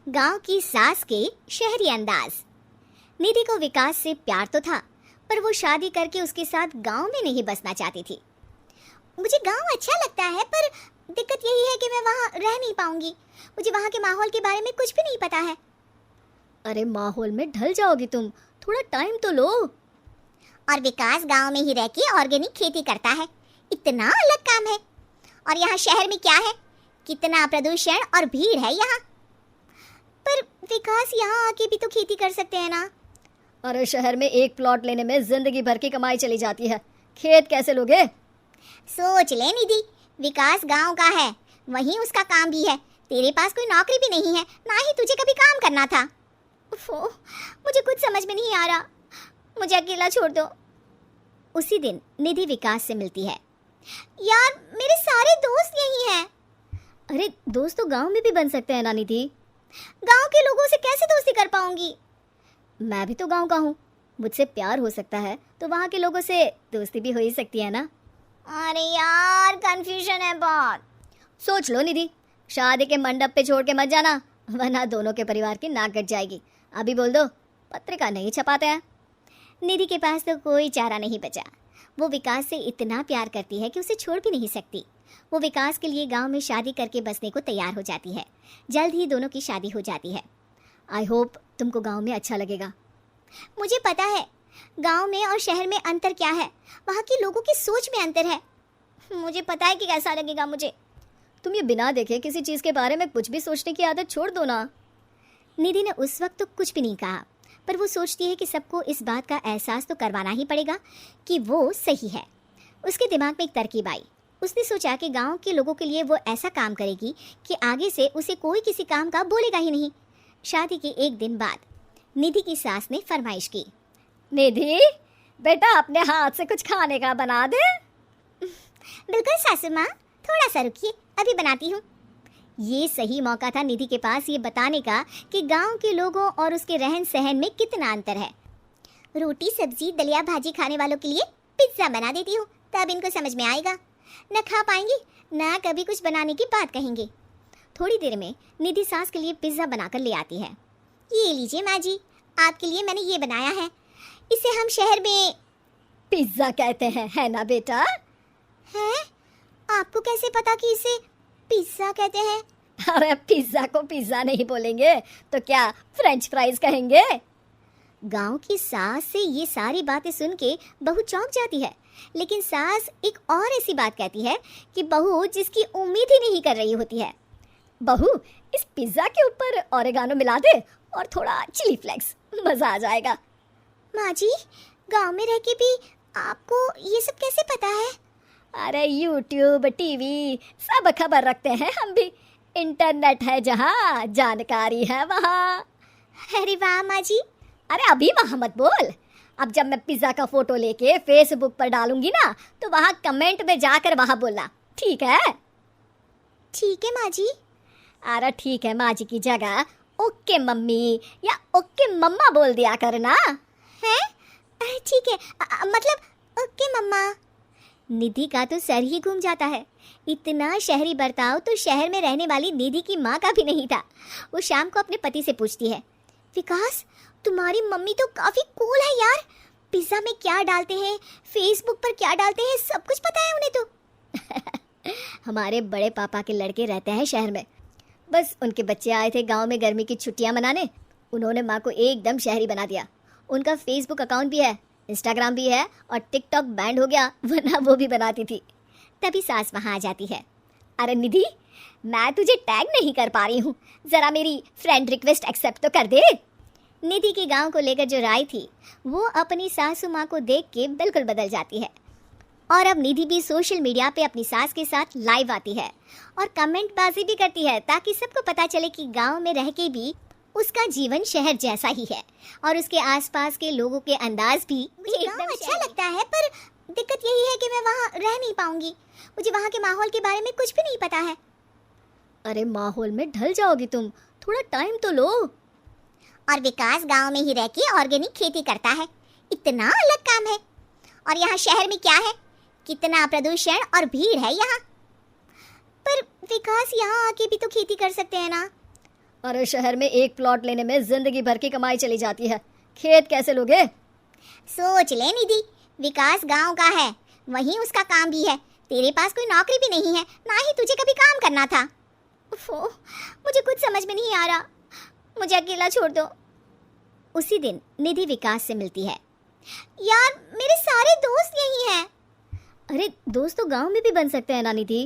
गांव की सास के शहरी अंदाज। निधि को विकास से प्यार तो था, पर वो शादी करके उसके साथ गांव में नहीं बसना चाहती थी। मुझे गांव अच्छा लगता है, पर दिक्कत यही है कि मैं वहां रह नहीं पाऊंगी। मुझे वहां के माहौल के बारे में कुछ भी नहीं पता है। अरे माहौल में ढल जाओगी तुम, थोड़ा टाइम तो लो। और विकास गांव में ही रह के ऑर्गेनिक खेती करता है, इतना अलग काम है। और यहाँ शहर में क्या है, कितना प्रदूषण और भीड़ है यहाँ। पर विकास यहाँ आके भी तो खेती कर सकते हैं ना। अरे शहर में एक प्लॉट लेने में जिंदगी भर की कमाई चली जाती है, खेत कैसे लोगे? सोच ले निधि, विकास गांव का है, वहीं उसका काम भी है। तेरे पास कोई नौकरी भी नहीं है, ना ही तुझे कभी काम करना था। उफ़ो, मुझे कुछ समझ में नहीं आ रहा, मुझे अकेला छोड़ दो। उसी दिन निधि विकास से मिलती है। यार मेरे सारे दोस्त यही हैं। अरे दोस्त तो गांव में भी बन सकते हैं ना निधि। गांव के लोगों से कैसे दोस्ती कर पाऊंगी? मैं भी तो गांव का हूँ, मुझसे प्यार हो सकता है तो वहाँ के लोगों से दोस्ती भी हो ही सकती है ना। अरे यार कंफ्यूजन है बहुत। सोच लो निधि, शादी के मंडप पे छोड़ के मत जाना, वरना दोनों के परिवार की नाक कट जाएगी। अभी बोल दो, पत्रिका नहीं छपाते हैं। निधि के पास तो कोई चारा नहीं बचा। वो विकास से इतना प्यार करती है कि उसे छोड़ भी नहीं सकती। वो विकास के लिए गांव में शादी करके बसने को तैयार हो जाती है। जल्द ही दोनों की शादी हो जाती है। आई होप तुमको गांव में अच्छा लगेगा। मुझे पता है गांव में और शहर में अंतर क्या है, वहाँ के लोगों की सोच में अंतर है। मुझे पता है कि कैसा लगेगा मुझे। तुम ये बिना देखे किसी चीज़ के बारे में कुछ भी सोचने की आदत छोड़ दो ना। निधि ने उस वक्त तो कुछ भी नहीं कहा, पर वो सोचती है कि सबको इस बात का एहसास तो करवाना ही पड़ेगा कि वो सही है। उसके दिमाग में एक तरकीब आई। उसने सोचा कि गांव के लोगों के लिए वो ऐसा काम करेगी कि आगे से उसे कोई किसी काम का बोलेगा ही नहीं। शादी के एक दिन बाद निधि की सास ने फरमाइश की। निधि बेटा, अपने हाथ से कुछ खाने का बना दे। बिल्कुल सासू माँ, थोड़ा सा रुकिए, अभी बनाती हूँ। ये सही मौका था निधि के पास ये बताने का कि गांव के लोगों और उसके रहन सहन में कितना अंतर है। रोटी सब्जी दलिया भाजी खाने वालों के लिए पिज्ज़ा बना देती हूँ, तब इनको समझ में आएगा। न खा पाएंगे, न कभी कुछ बनाने की बात कहेंगे। थोड़ी देर में निधि सास के लिए पिज्ज़ा बनाकर ले आती है। ये लीजिए माँ जी, आपके लिए मैंने ये बनाया है। इसे हम शहर में पिज्ज़ा कहते हैं, है ना बेटा? है? आपको कैसे पता कि इसे पिज्ज़ा कहते हैं? अरे पिज्ज़ा को पिज्ज़ा नहीं बोलेंगे तो क्या फ्रेंच फ्राइज कहेंगे? गांव की सास से ये सारी बातें सुन के बहू चौंक जाती है, लेकिन सास एक और ऐसी बात कहती है कि बहू जिसकी उम्मीद ही नहीं कर रही होती है। बहू, इस पिज्ज़ा के ऊपर ओरेगानो मिला दे और थोड़ा चिली फ्लेक्स, मज़ा आ जाएगा। माँ जी, गांव में रह के भी आपको ये सब कैसे पता है? अरे यूट्यूब टीवी सब खबर रखते हैं हम भी। इंटरनेट है जहाँ, जानकारी है वहाँ। अरे वाह माँ जी। अरे अभी वहाँ मत बोल, अब जब मैं पिज्ज़ा का फोटो लेके फेसबुक पर डालूंगी ना, तो वहाँ कमेंट में जाकर वहाँ बोलना, ठीक है? ठीक है माँ जी। अरे ठीक है माँ जी की जगह ओके मम्मी या ओके मम्मा बोल दिया करना। है? ठीक है, मतलब ओके मम्मा। निधि का तो सर ही घूम जाता है। इतना शहरी बर्ताव तो शहर में रहने वाली निधि की माँ का भी नहीं था। वो शाम को अपने पति से पूछती है, विकास तुम्हारी मम्मी तो काफी कूल है यार। पिज्जा में क्या डालते हैं, फेसबुक पर क्या डालते हैं, सब कुछ पता है उन्हें तो। हमारे बड़े पापा के लड़के रहते हैं शहर में, बस उनके बच्चे आए थे गांव में गर्मी की छुट्टियां मनाने, उन्होंने माँ को एकदम शहरी बना दिया। उनका फेसबुक अकाउंट भी है, इंस्टाग्राम भी है और टिकटॉक बैंड हो गया, वरना वो भी बनाती थी। तभी सास वहाँ आ जाती है। अरे निधि, मैं तुझे टैग नहीं कर पा रही हूँ, जरा मेरी फ्रेंड रिक्वेस्ट एक्सेप्ट तो कर दे। निधि के गांव को लेकर जो राय थी वो अपनी सासू माँ को देख के बिल्कुल बदल जाती है। और अब निधि भी सोशल मीडिया पे अपनी सास के साथ लाइव आती है और कमेंट बाजी भी करती है, ताकि सबको पता चले कि गांव में रह के भी उसका जीवन शहर जैसा ही है और उसके आसपास के लोगों के अंदाज भी एकदम अच्छा लगता है। पर दिक्कत यही है कि मैं वहाँ रह नहीं पाऊंगी। मुझे वहाँ के माहौल के बारे में कुछ भी नहीं पता है। अरे माहौल में ढल जाओगी तुम, थोड़ा टाइम तो लो। और विकास गांव में ही रह के ऑर्गेनिक खेती करता है, इतना अलग काम है। और यहाँ शहर में क्या है, कितना प्रदूषण और भीड़ है यहाँ। पर विकास यहाँ आके भी तो खेती कर सकते हैं ना। अरे शहर में एक प्लॉट लेने में जिंदगी भर की कमाई चली जाती है, खेत कैसे लोगे? सोच ले निधि, विकास गांव का है, वहीं उसका काम भी है। तेरे पास कोई नौकरी भी नहीं है, ना ही तुझे कभी काम करना था। उफ़ो, मुझे कुछ समझ में नहीं आ रहा, मुझे अकेला छोड़ दो। उसी दिन निधि विकास से मिलती है। यार मेरे सारे दोस्त यही हैं। अरे दोस्त तो गांव में भी बन सकते हैं ना निधि।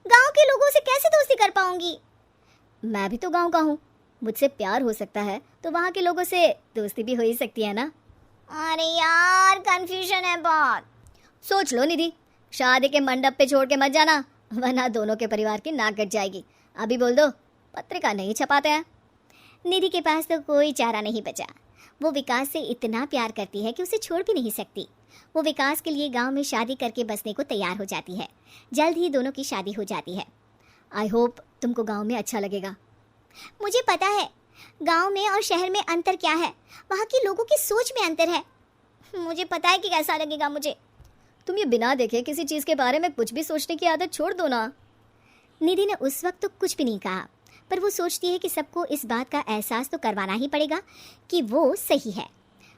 गांव के लोगों से कैसे दोस्ती कर पाऊंगी? मैं भी तो गांव का हूँ, मुझसे प्यार हो सकता है तो वहाँ के लोगों से दोस्ती भी हो ही सकती है ना। अरे यार कंफ्यूजन है बहुत। सोच लो निधि, शादी के मंडप पे छोड़ के मत जाना, वरना दोनों के परिवार की नाक कट जाएगी। अभी बोल दो, पत्रिका नहीं छपाते हैं। निधि के पास तो कोई चारा नहीं बचा। वो विकास से इतना प्यार करती है कि उसे छोड़ भी नहीं सकती। वो विकास के लिए गांव में शादी करके बसने को तैयार हो जाती है। जल्द ही दोनों की शादी हो जाती है। आई होप तुमको गांव में अच्छा लगेगा। मुझे पता है गांव में और शहर में अंतर क्या है, वहाँ के लोगों की सोच में अंतर है। मुझे पता है कि कैसा लगेगा मुझे। तुम ये बिना देखे किसी चीज़ के बारे में कुछ भी सोचने की आदत छोड़ दो ना। निधि ने उस वक्त तो कुछ भी नहीं कहा, पर वो सोचती है कि सबको इस बात का एहसास तो करवाना ही पड़ेगा कि वो सही है।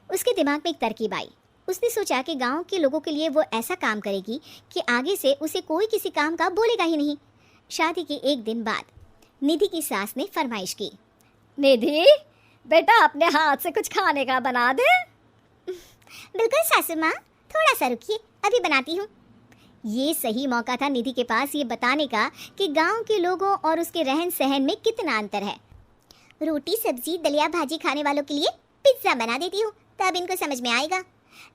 उसके दिमाग में एक तरकीब आई। उसने सोचा कि गांव के लोगों के लिए वो ऐसा काम करेगी कि आगे से उसे कोई किसी काम का बोलेगा ही नहीं। शादी के एक दिन बाद निधि की सास ने फरमाइश की। निधि बेटा, अपने हाथ से कुछ खाने का बना दे। बिल्कुल सासू माँ, थोड़ा सा रुकिए, अभी बनाती हूँ। ये सही मौका था निधि के पास ये बताने का कि गांव के लोगों और उसके रहन सहन में कितना अंतर है। रोटी सब्जी दलिया भाजी खाने वालों के लिए पिज्ज़ा बना देती हूँ, तब इनको समझ में आएगा।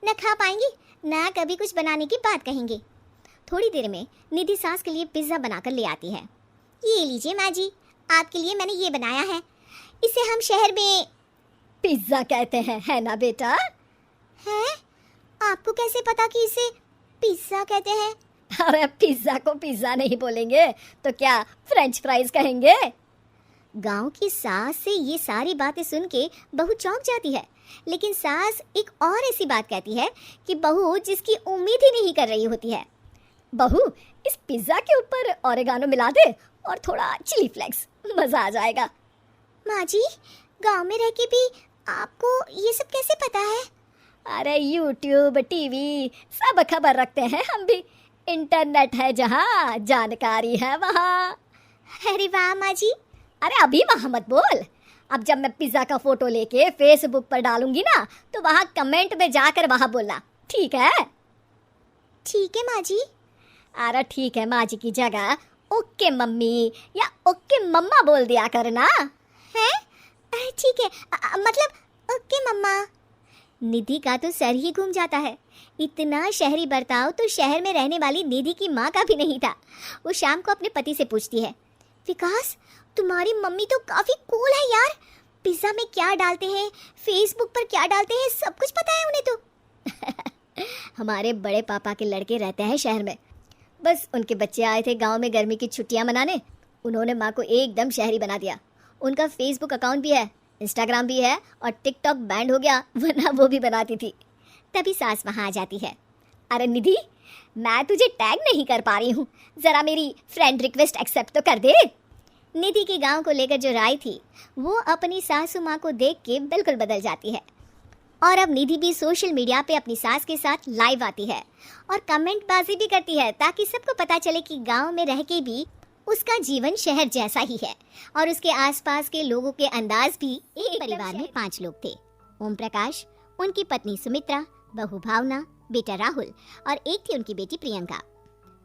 न खा पाएंगे न कभी कुछ बनाने की बात कहेंगे। थोड़ी देर में निधि सास के लिए पिज्ज़ा बनाकर ले आती है। ये लीजिए माँ जी, आपके लिए मैंने ये बनाया है। इसे हम शहर में पिज्जा कहते हैं, है ना बेटा? है? आपको कैसे पता कि इसे पिज्जा कहते हैं? अरे पिज्जा को पिज्जा नहीं बोलेंगे तो क्या फ्रेंच फ्राइज कहेंगे? गांव की सास से ये सारी बातें सुन के बहू चौंक जाती है, लेकिन सास एक और ऐसी बात कहती है कि बहू जिसकी उम्मीद ही नहीं कर रही होती है। बहू, इस पिज्जा के ऊपर ओरेगानो मिला दे और थोड़ा चिली फ्लेक्स, मजा आ जाएगा। माँ जी, गांव में रह के भी आपको ये सब कैसे पता है? अरे यूट्यूब टीवी सब खबर रखते हैं हम भी। इंटरनेट है जहाँ, जानकारी है वहाँ। अरे वाह माँ जी। अरे अभी वहाँ मत बोल, अब जब मैं पिज्जा का फोटो लेके फेसबुक पर डालूंगी ना तो वहाँ कमेंट में जाकर वहाँ बोलना, ठीक है? ठीक है माँ जी। अरे ठीक है माँ जी की जगह ओके मम्मी या ओके मम्मा बोल दिया करना। है? ठीक है, मतलब ओके मम्मा। निधि का तो सर ही घूम जाता है। इतना शहरी बर्ताव तो शहर में रहने वाली निधि की माँ का भी नहीं था। वो शाम को अपने पति से पूछती है, विकास तुम्हारी मम्मी तो काफी कूल है यार। पिज्जा में क्या डालते हैं, फेसबुक पर क्या डालते हैं, सब कुछ पता है उन्हें तो। हमारे बड़े पापा के लड़के रहते हैं शहर में, बस उनके बच्चे आए थे गांव में गर्मी की छुट्टियां मनाने। उन्होंने माँ को एकदम शहरी बना दिया। उनका फेसबुक अकाउंट भी है, इंस्टाग्राम भी है और टिकटॉक बैंड हो गया, वरना वो भी बनाती थी। तभी सास वहाँ आ जाती है। अरे निधि, मैं तुझे टैग नहीं कर पा रही हूँ, जरा मेरी फ्रेंड रिक्वेस्ट एक्सेप्ट तो कर दे। निधि के गांव को लेकर जो राय थी वो अपनी सासू माँ को देख के बिल्कुल बदल जाती है। और अब निधि भी सोशल मीडिया पे अपनी सास के साथ लाइव आती है और कमेंट बाजी भी करती है, ताकि सबको पता चले कि गांव में रह के भी उसका जीवन शहर जैसा ही है। और उसके आसपास के लोगों के अंदाज भी। एक परिवार में 5 लोग थे। ओम प्रकाश, उनकी पत्नी सुमित्रा, बहू भावना, बेटा राहुल और एक थी उनकी बेटी प्रियंका।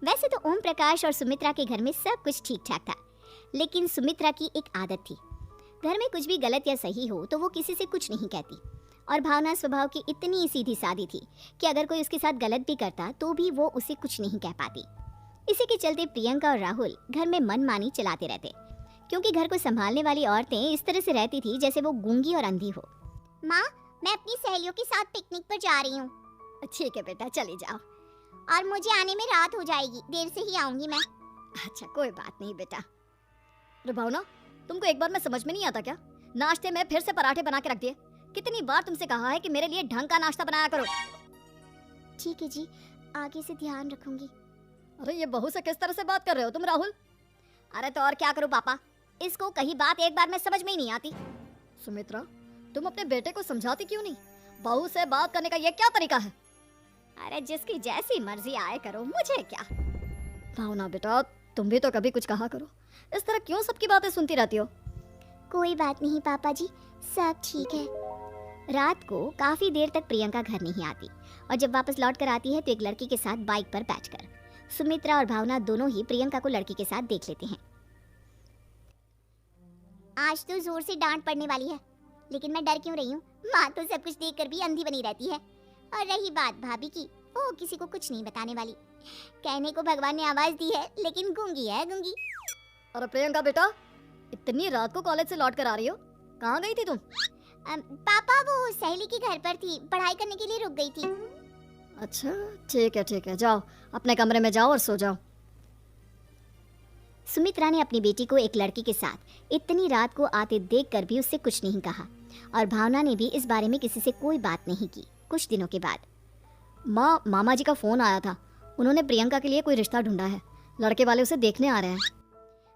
वैसे तो ओम प्रकाश और सुमित्रा के घर में सब कुछ ठीक ठाक था, लेकिन सुमित्रा की एक आदत थी, घर में कुछ भी गलत या सही हो तो वो किसी से कुछ नहीं कहती। और भावना स्वभाव की इतनी सीधी सादी थी कि अगर कोई उसके साथ गलत भी करता तो भी वो उसे कुछ नहीं कह पाती। इसी के चलते प्रियंका और राहुल घर में मनमानी चलाते रहते, क्योंकि घर को संभालने वाली औरतें इस तरह से रहती थी जैसे वो गूंगी और अंधी हो। माँ, मैं अपनी सहेलियों के साथ पिकनिक पर जा रही हूँ। ठीक है बेटा, चली जाओ। और मुझे आने में रात हो जाएगी, देर से ही आऊंगी मैं। अच्छा कोई बात नहीं बेटा। भावना, तुमको एक बार में समझ में नहीं आता क्या? नाश्ते में फिर से पराठे बना के रख दिए। कितनी बार तुमसे कहा है कि मेरे लिए ढंग का नाश्ता बनाया करो। ठीक है जी, आगे से ध्यान रखूंगी। अरे ये बहू से किस तरह से बात कर रहे हो तुम राहुल? अरे तो और क्या करूं पापा, इसको कहीं बात एक बार में समझ में ही नहीं आती। सुमित्रा, तुम अपने बेटे को समझाती क्यों नहीं? बहू से बात करने का ये क्या तरीका है? अरे जिसकी जैसी मर्जी आए करो, मुझे क्या। भावना बेटा, तुम भी तो कभी कुछ कहा करो। इस तरह क्यों सबकी बातें सुनती रहती हो? कोई बात नहीं पापा जी, सब ठीक है। रात को काफी देर तक प्रियंका घर नहीं आती और जब वापस लौट कर आती है तो एक लड़की के साथ बाइक पर बैठकर सुमित्रा और भावना दोनों ही प्रियंका को लड़की के साथ देख लेते हैं। आज तो जोर से डांट पड़ने वाली है, लेकिन मैं डर क्यों रही हूँ? माँ तो सब कुछ देखकर भी अंधी बनी रहती है। और रही बात भाभी की, वो किसी को कुछ नहीं बताने वाली। कहने को भगवान ने आवाज दी है, लेकिन गूंगी है गूंगी। और प्रियंका बेटा, इतनी रात को कॉलेज से लौट कर आ रही हो, कहाँ गई थी तुम? पापा वो सहेली के घर पर थी, पढ़ाई करने के लिए रुक गई थी। अच्छा ठीक है, जाओ अपने कमरे में जाओ और सो जाओ। सुमित्रा ने अपनी बेटी को एक लड़की के साथ इतनी रात को आते देखकर भी उससे कुछ नहीं कहा और भावना ने भी इस बारे में किसी से कोई बात नहीं की। कुछ दिनों के बाद मामा जी का फोन आया था। उन्होंने प्रियंका के लिए कोई रिश्ता ढूंढा है, लड़के वाले उसे देखने आ रहे हैं।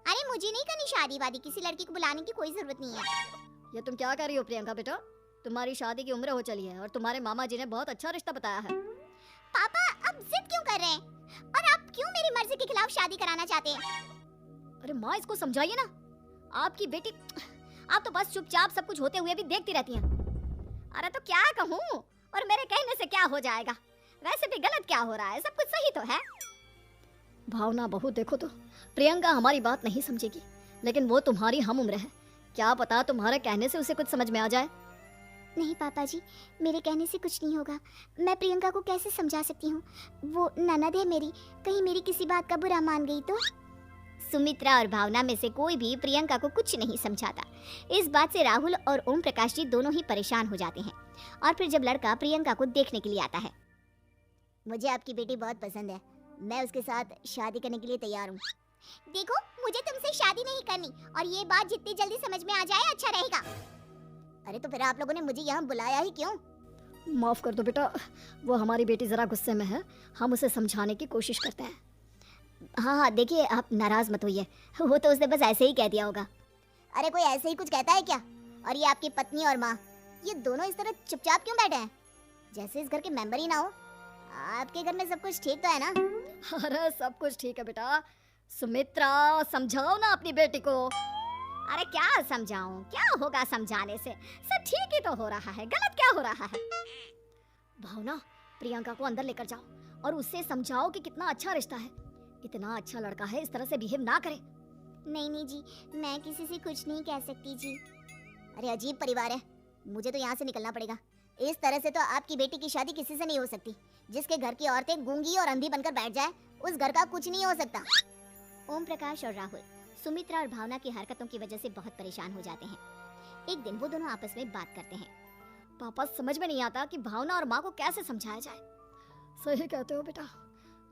अरे मुझे नहीं करनी शादी वादी, किसी लड़की को बुलाने की कोई जरूरत नहीं है। ये तुम क्या कर रही हो प्रियंका बेटा? तुम्हारी शादी की उम्र हो चली है और तुम्हारे मामा जी ने बहुत अच्छा रिश्ता बताया है। पापा अब जिद क्यों कर रहे हैं? और आप क्यों मेरी मर्जी के खिलाफ शादी कराना चाहते हैं? अरे माँ, इसको समझाइए ना। आपकी बेटी, आप तो बस चुपचाप सब कुछ होते हुए भी देखती रहती हैं। अरे तो क्या कहूँ, और मेरे कहने से क्या हो जाएगा? वैसे भी गलत क्या हो रहा है, सब कुछ सही तो है। भावना बहू देखो तो, प्रियंका हमारी बात नहीं समझेगी, लेकिन वो तुम्हारी हम उम्र है। क्या पता तुम्हारे कहने से उसे कुछ समझ में आ जाए। नहीं पापा जी, मेरे कहने से कुछ नहीं होगा। मैं प्रियंका को कैसे समझा सकती हूँ? वो ननद है मेरी, कहीं मेरी किसी बात का बुरा मान गई तो। सुमित्रा और भावना में से कोई भी प्रियंका को कुछ नहीं समझाता। इस बात से राहुल और ओम प्रकाश जी दोनों ही परेशान हो जाते हैं। और फिर जब लड़का प्रियंका को देखने के लिए आता है, मुझे आपकी बेटी बहुत पसंद है, मैं उसके साथ शादी करने के लिए तैयार हूँ। देखो, मुझे तुमसे शादी नहीं करनी, और ये बात जितनी जल्दी समझ में आ जाए अच्छा रहेगा। अरे तो फिर आप लोगों ने मुझे यहाँ बुलाया ही क्यों? माफ कर दो बेटा, वो हमारी बेटी जरा गुस्से में है, हम उसे समझाने की कोशिश करते हैं। हाँ देखिए, आप नाराज मत होइए, वो तो उसने बस ऐसे ही कह दिया होगा। अरे कोई ऐसे ही कुछ कहता है क्या? और ये आपकी पत्नी और माँ, ये दोनों इस तरह चुपचाप क्यों बैठे हैं, जैसे इस घर के मेंबर ही ना हो? आपके घर में सब कुछ ठीक तो है ना? अरे सब कुछ ठीक है बेटा। सुमित्रा, समझाओ ना अपनी बेटी को। अरे क्या समझाऊं, क्या होगा समझाने से? सब ठीक ही तो हो रहा है, गलत क्या हो रहा है? भावना, प्रियंका को अंदर लेकर जाओ और उससे समझाओ कि कितना अच्छा रिश्ता है। इतना अच्छा लड़का है, इस तरह से बिहेव ना करे। नहीं जी, मैं किसी से कुछ नहीं कह सकती जी। अरे अजीब परिवार है, मुझे तो यहाँ से निकलना पड़ेगा। इस तरह से तो आपकी बेटी की शादी किसी से नहीं हो सकती। जिसके घर की औरतें गूंगी और अंधी बनकर बैठ जाए, उस घर का कुछ नहीं हो सकता। ओम प्रकाश और राहुल सुमित्रा और भावना की हरकतों की वजह से बहुत परेशान हो जाते हैं। एक दिन वो दोनों आपस में बात करते हैं। पापा, समझ में नहीं आता कि भावना और माँ को कैसे समझाया जाए। सही कहते हो बेटा,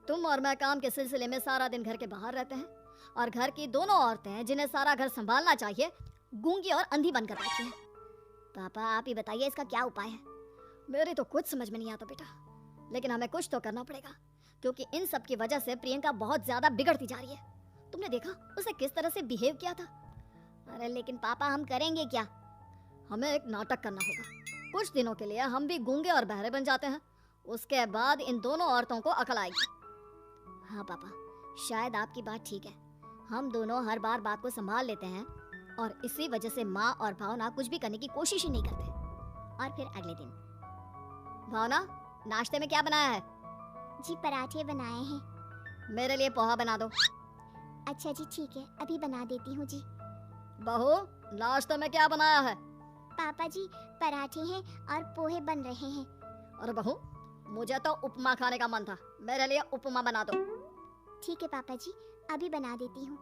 तुम और मैं काम के सिलसिले में सारा दिन घर के बाहर रहते हैं और घर की दोनों औरतें जिन्हें सारा घर संभालना चाहिए, गूंगी और अंधी बनकर बैठी हैं। पापा आप ही बताइए, इसका क्या उपाय है? मेरी तो कुछ समझ में नहीं आता बेटा, लेकिन हमें कुछ तो करना पड़ेगा, क्योंकि इन सब की वजह से प्रियंका बहुत ज्यादा बिगड़ती जा रही है। तुमने देखा उसे किस तरह से बिहेव किया था। अरे लेकिन पापा हम करेंगे क्या? हमें एक नाटक करना होगा। कुछ दिनों के लिए हम भी गूंगे और बहरे बन जाते हैं, उसके बाद इन दोनों औरतों को अकल आएगी। हाँ पापा, शायद आपकी बात ठीक है। हम दोनों हर बार बात को संभाल लेते हैं और इसी वजह से माँ और भावना कुछ भी करने की कोशिश ही नहीं करते। और फिर अगले दिन, भावना, नाश्ते में क्या बनाया है? जी पराठे बनाए हैं। मेरे लिए पोहा बना दो। अच्छा जी ठीक है, अभी बना देती हूँ जी। बहू, नाश्ते में क्या बनाया है? पापा जी पराठे हैं और पोहे बन रहे हैं। अरे बहू, मुझे तो उपमा खाने का मन था, मेरे लिए उपमा बना दो। ठीक है पापा जी, अभी बना देती हूँ।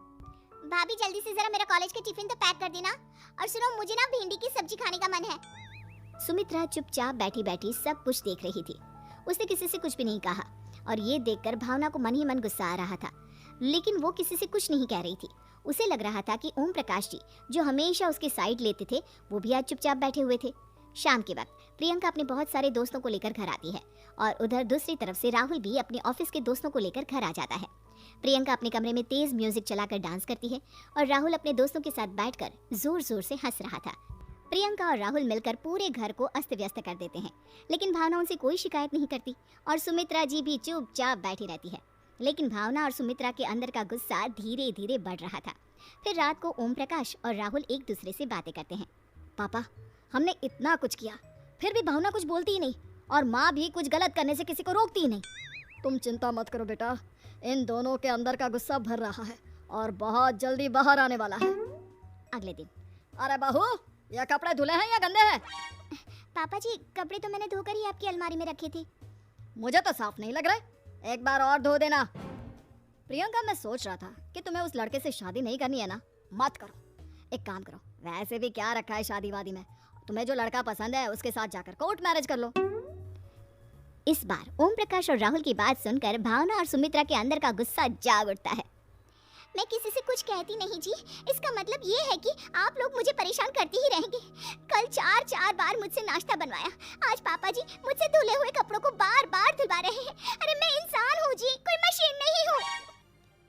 भाभी जल्दी से जरा मेरा कॉलेज के टिफिन तो पैक कर देना। और सुनो, मुझे ना भिंडी की सब्जी खाने का मन है। सुमित्रा चुपचाप बैठी बैठी सब कुछ देख रही थी। उसने किसी से कुछ भी नहीं कहा और ये देखकर भावना को मन ही मन गुस्सा आ रहा था, लेकिन वो किसी से कुछ नहीं कह रही थी। उसे लग रहा था कि ओम प्रकाश जी, जो हमेशा उसकी साइड लेते थे, वो भी आज चुपचाप बैठे हुए थे। शाम के वक्त प्रियंका अपने बहुत सारे दोस्तों को लेकर घर आती है और उधर दूसरी तरफ से राहुल भी अपने ऑफिस के दोस्तों को लेकर घर आ जाता है। प्रियंका अपने कमरे में तेज म्यूजिक चलाकर डांस करती है और राहुल अपने दोस्तों के साथ बैठकर जोर जोर से हंस रहा था। प्रियंका और राहुल मिलकर पूरे घर को अस्त व्यस्त कर देते हैं, लेकिन भावना उनसे कोई शिकायत नहीं करती और सुमित्रा जी भी चुपचाप बैठी रहती है। लेकिन भावना और सुमित्रा के अंदर का गुस्सा धीरे धीरे बढ़ रहा था। फिर रात को ओम प्रकाश और राहुल एक दूसरे से बातें करते हैं। पापा, हमने इतना कुछ किया, फिर भी भावना कुछ बोलती ही नहीं और माँ भी कुछ गलत करने से किसी को रोकती ही नहीं। तुम चिंता मत करो बेटा, इन दोनों के अंदर का गुस्सा भर रहा है और बहुत जल्दी बाहर आने वाला है। अगले दिन, अरे बहू, ये कपड़े धुले हैं या गंदे हैं? पापा जी, कपड़े तो मैंने धोकर ही आपकी अलमारी में रखे थे। मुझे तो साफ नहीं लग रहा, एक बार और धो देना। प्रियंका, मैं सोच रहा था कि तुम्हें उस लड़के से शादी नहीं करनी है ना, मत करो। एक काम करो, वैसे भी क्या रखा है शादी वादी में, तुम्हें जो लड़का पसंद है उसके साथ जाकर कोर्ट मैरिज कर लो। इस बार ओम प्रकाश और राहुल की बात सुनकर भावना और सुमित्रा के अंदर का गुस्सा जाग उठता है। मैं किसी से कुछ कहती नहीं जी, इसका मतलब ये है कि आप लोग मुझे परेशान करते ही रहेंगे। कल चार बार मुझसे नाश्ता बनवाया, आज पापा जी मुझसे धुले हुए कपड़ों को बार बार धुलवा रहे हैं। अरे मैं इंसान हूँ जी, कोई मशीन नहीं हूँ।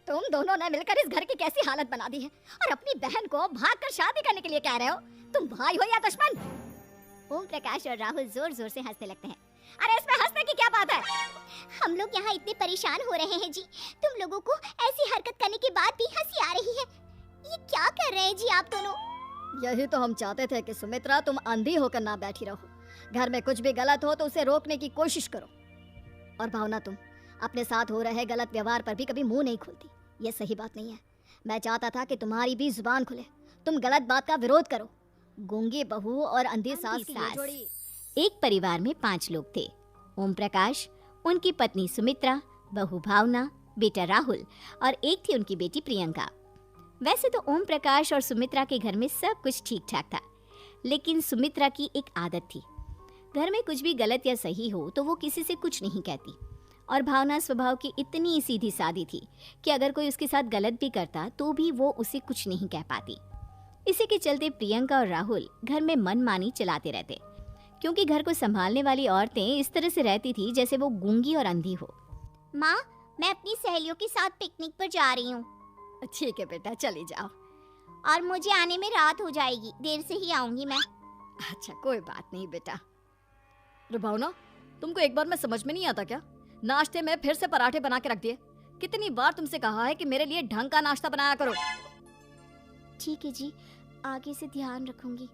तुम दोनों ने मिलकर इस घर की कैसी हालत बना दी है और अपनी बहन को भागकर शादी करने के लिए कह रहे हो। तुम भाई हो या दुश्मन? ओम प्रकाश और राहुल जोर जोर से हंसने लगते हैं। अरे इसमें हंसने की क्या बात है? हम लोग यहाँ इतने परेशान हो रहे हैं जी, तुम लोगों को ऐसी हरकत करने के बाद भी हंसी आ रही है। ये क्या कर रहे हैं जी आप दोनों? यही तो हम चाहते थे कि सुमित्रा, तुम अंधी होकर ना बैठी रहो। घर में कुछ भी गलत हो तो उसे रोकने की कोशिश करो। और भावना, तुम अपने साथ हो रहे गलत व्यवहार पर भी कभी मुंह नहीं खोलती, ये सही बात नहीं है। मैं चाहता था कि तुम्हारी भी जुबान खुले, तुम गलत बात का विरोध करो। गूंगी बहू और अंधी सास की ये जोड़ी। एक परिवार में 5 लोग थे। ओम प्रकाश, उनकी पत्नी सुमित्रा, बहू भावना, बेटा राहुल और एक थी उनकी बेटी प्रियंका। वैसे तो ओम प्रकाश और सुमित्रा के घर में सब कुछ ठीक ठाक था, लेकिन सुमित्रा की एक आदत थी, घर में कुछ भी गलत या सही हो तो वो किसी से कुछ नहीं कहती। और भावना स्वभाव की इतनी सीधी सादी थी कि अगर कोई उसके साथ गलत भी करता तो भी वो उसे कुछ नहीं कह पाती। इसी के चलते प्रियंका और राहुल घर में मनमानी चलाते रहते, क्योंकि घर को संभालने वाली औरतें इस तरह से रहती थी जैसे वो गूंगी और अंधी हो। माँ, मैं अपनी सहेलियों के साथ पिकनिक पर जा रही हूँ। ठीक है बेटा, चली जाओ। और मुझे आने में रात हो जाएगी, देर से ही आऊंगी मैं। अच्छा, कोई बात नहीं बेटा। अरे भावना, तुमको एक बार में समझ में नहीं आता क्या? नाश्ते में फिर से पराठे बना के रख दिए। कितनी बार तुमसे कहा है कि मेरे लिए ढंग का नाश्ता बनाया करो। ठीक है जी, आगे से ध्यान रखूंगी।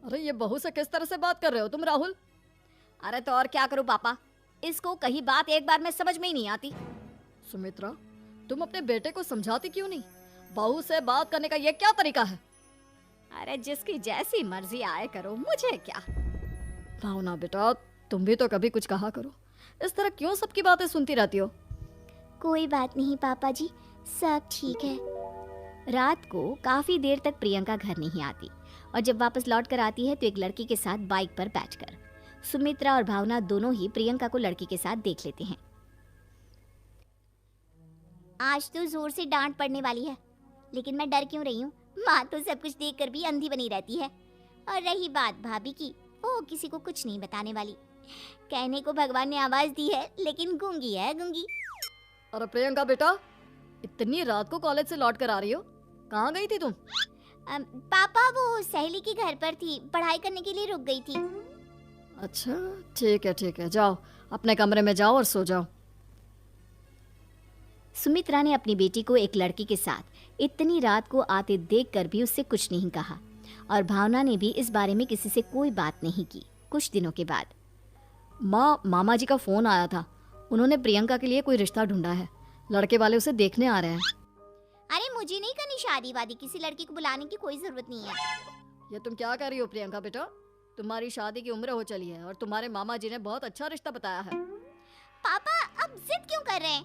अरे ये बहू से किस तरह से बात कर रहे हो तुम राहुल? अरे तो और क्या करूं पापा, इसको कही बात एक बार में समझ में ही नहीं आती। सुमित्रा, तुम अपने बेटे को समझाती क्यों नहीं? बहू से बात करने का ये क्या तरीका है? अरे जिसकी जैसी मर्जी आए करो, मुझे क्या। भावना बेटा, तुम भी तो कभी कुछ कहा करो, इस तरह क्यों सबकी बातें सुनती रहती हो? कोई बात नहीं पापा जी, सब ठीक है। रात को काफी देर तक प्रियंका घर नहीं आती और जब वापस लौट कर आती है तो एक लड़की के साथ बाइक पर बैठकर सुमित्रा और भावना दोनों ही प्रियंका को लड़की के साथ देख लेते हैं। आज तो जोर से डांट पड़ने वाली है, लेकिन मैं डर क्यों रही हूँ? माँ तो सब कुछ देखकर भी अंधी बनी रहती है। और रही बात भाभी की, वो किसी को कुछ नहीं बताने वाली। कहने को भगवान ने आवाज दी है, लेकिन गूंगी है गूंगी। अरे प्रियंका बेटा, इतनी रात को कॉलेज से लौट कर आ रही हो, कहाँ गई थी तुम? पापा, वो सहेली के घर पर थी, पढ़ाई करने के लिए रुक गई थी। अच्छा, ठीक है, जाओ अपने कमरे में जाओ और सो जाओ। सुमित्रा ने अपनी बेटी को एक लड़की के साथ इतनी रात को आते देखकर भी उससे कुछ नहीं कहा और भावना ने भी इस बारे में किसी से कोई बात नहीं की। कुछ दिनों के बाद मामा जी का फोन आया था, उन्होंने प्रियंका के लिए कोई रिश्ता ढूंढा है, लड़के वाले उसे देखने आ रहे हैं। अरे मुझे नहीं करनी शादी वादी, किसी लड़की को बुलाने की कोई जरूरत नहीं है। ये तुम क्या कर रही हो प्रियंका बेटा? तुम्हारी शादी की उम्र हो चली है और तुम्हारे मामा जी ने बहुत अच्छा रिश्ता बताया है। पापा, अब जिद क्यों कर रहे हैं?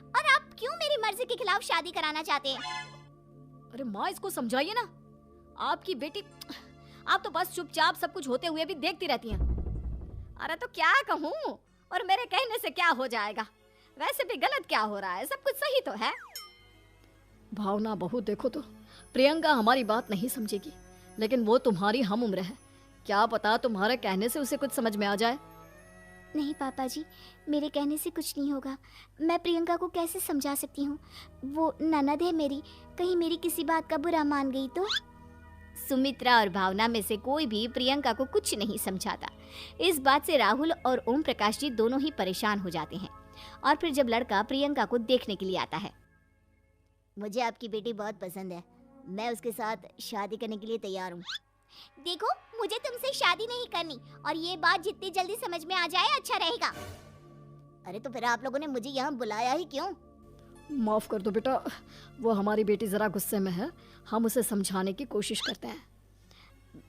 और आप क्यों मेरी मर्जी के खिलाफ शादी कराना चाहते हैं? अरे माँ, इसको समझाइए ना। आपकी बेटी, आप तो बस चुपचाप सब कुछ होते हुए भी देखती रहती हैं। अरे तो क्या कहूँ, और मेरे कहने से क्या हो जाएगा? वैसे भी गलत क्या हो रहा है, सब कुछ सही तो है। भावना बहू, देखो तो प्रियंका हमारी बात नहीं समझेगी, लेकिन वो तुम्हारी हम उम्र है, क्या पता तुम्हारे कहने से उसे कुछ समझ में आ जाए। नहीं पापा जी, मेरे कहने से कुछ नहीं होगा। मैं प्रियंका को कैसे समझा सकती हूँ? वो ननद है मेरी, कहीं मेरी किसी बात का बुरा मान गई तो। सुमित्रा और भावना में से कोई भी प्रियंका को कुछ नहीं समझाता। इस बात से राहुल और ओम प्रकाश जी दोनों ही परेशान हो जाते हैं। और फिर जब लड़का प्रियंका को देखने के लिए आता है, मुझे आपकी बेटी बहुत पसंद है, मैं उसके साथ शादी करने के लिए तैयार हूँ। देखो, मुझे तुमसे शादी नहीं करनी, और ये बात जितनी जल्दी समझ में आ जाए अच्छा रहेगा। अरे तो फिर आप लोगों ने मुझे यहाँ बुलाया ही क्यों? माफ कर दो बेटा, वो हमारी बेटी जरा गुस्से में है, हम उसे समझाने की कोशिश करते हैं।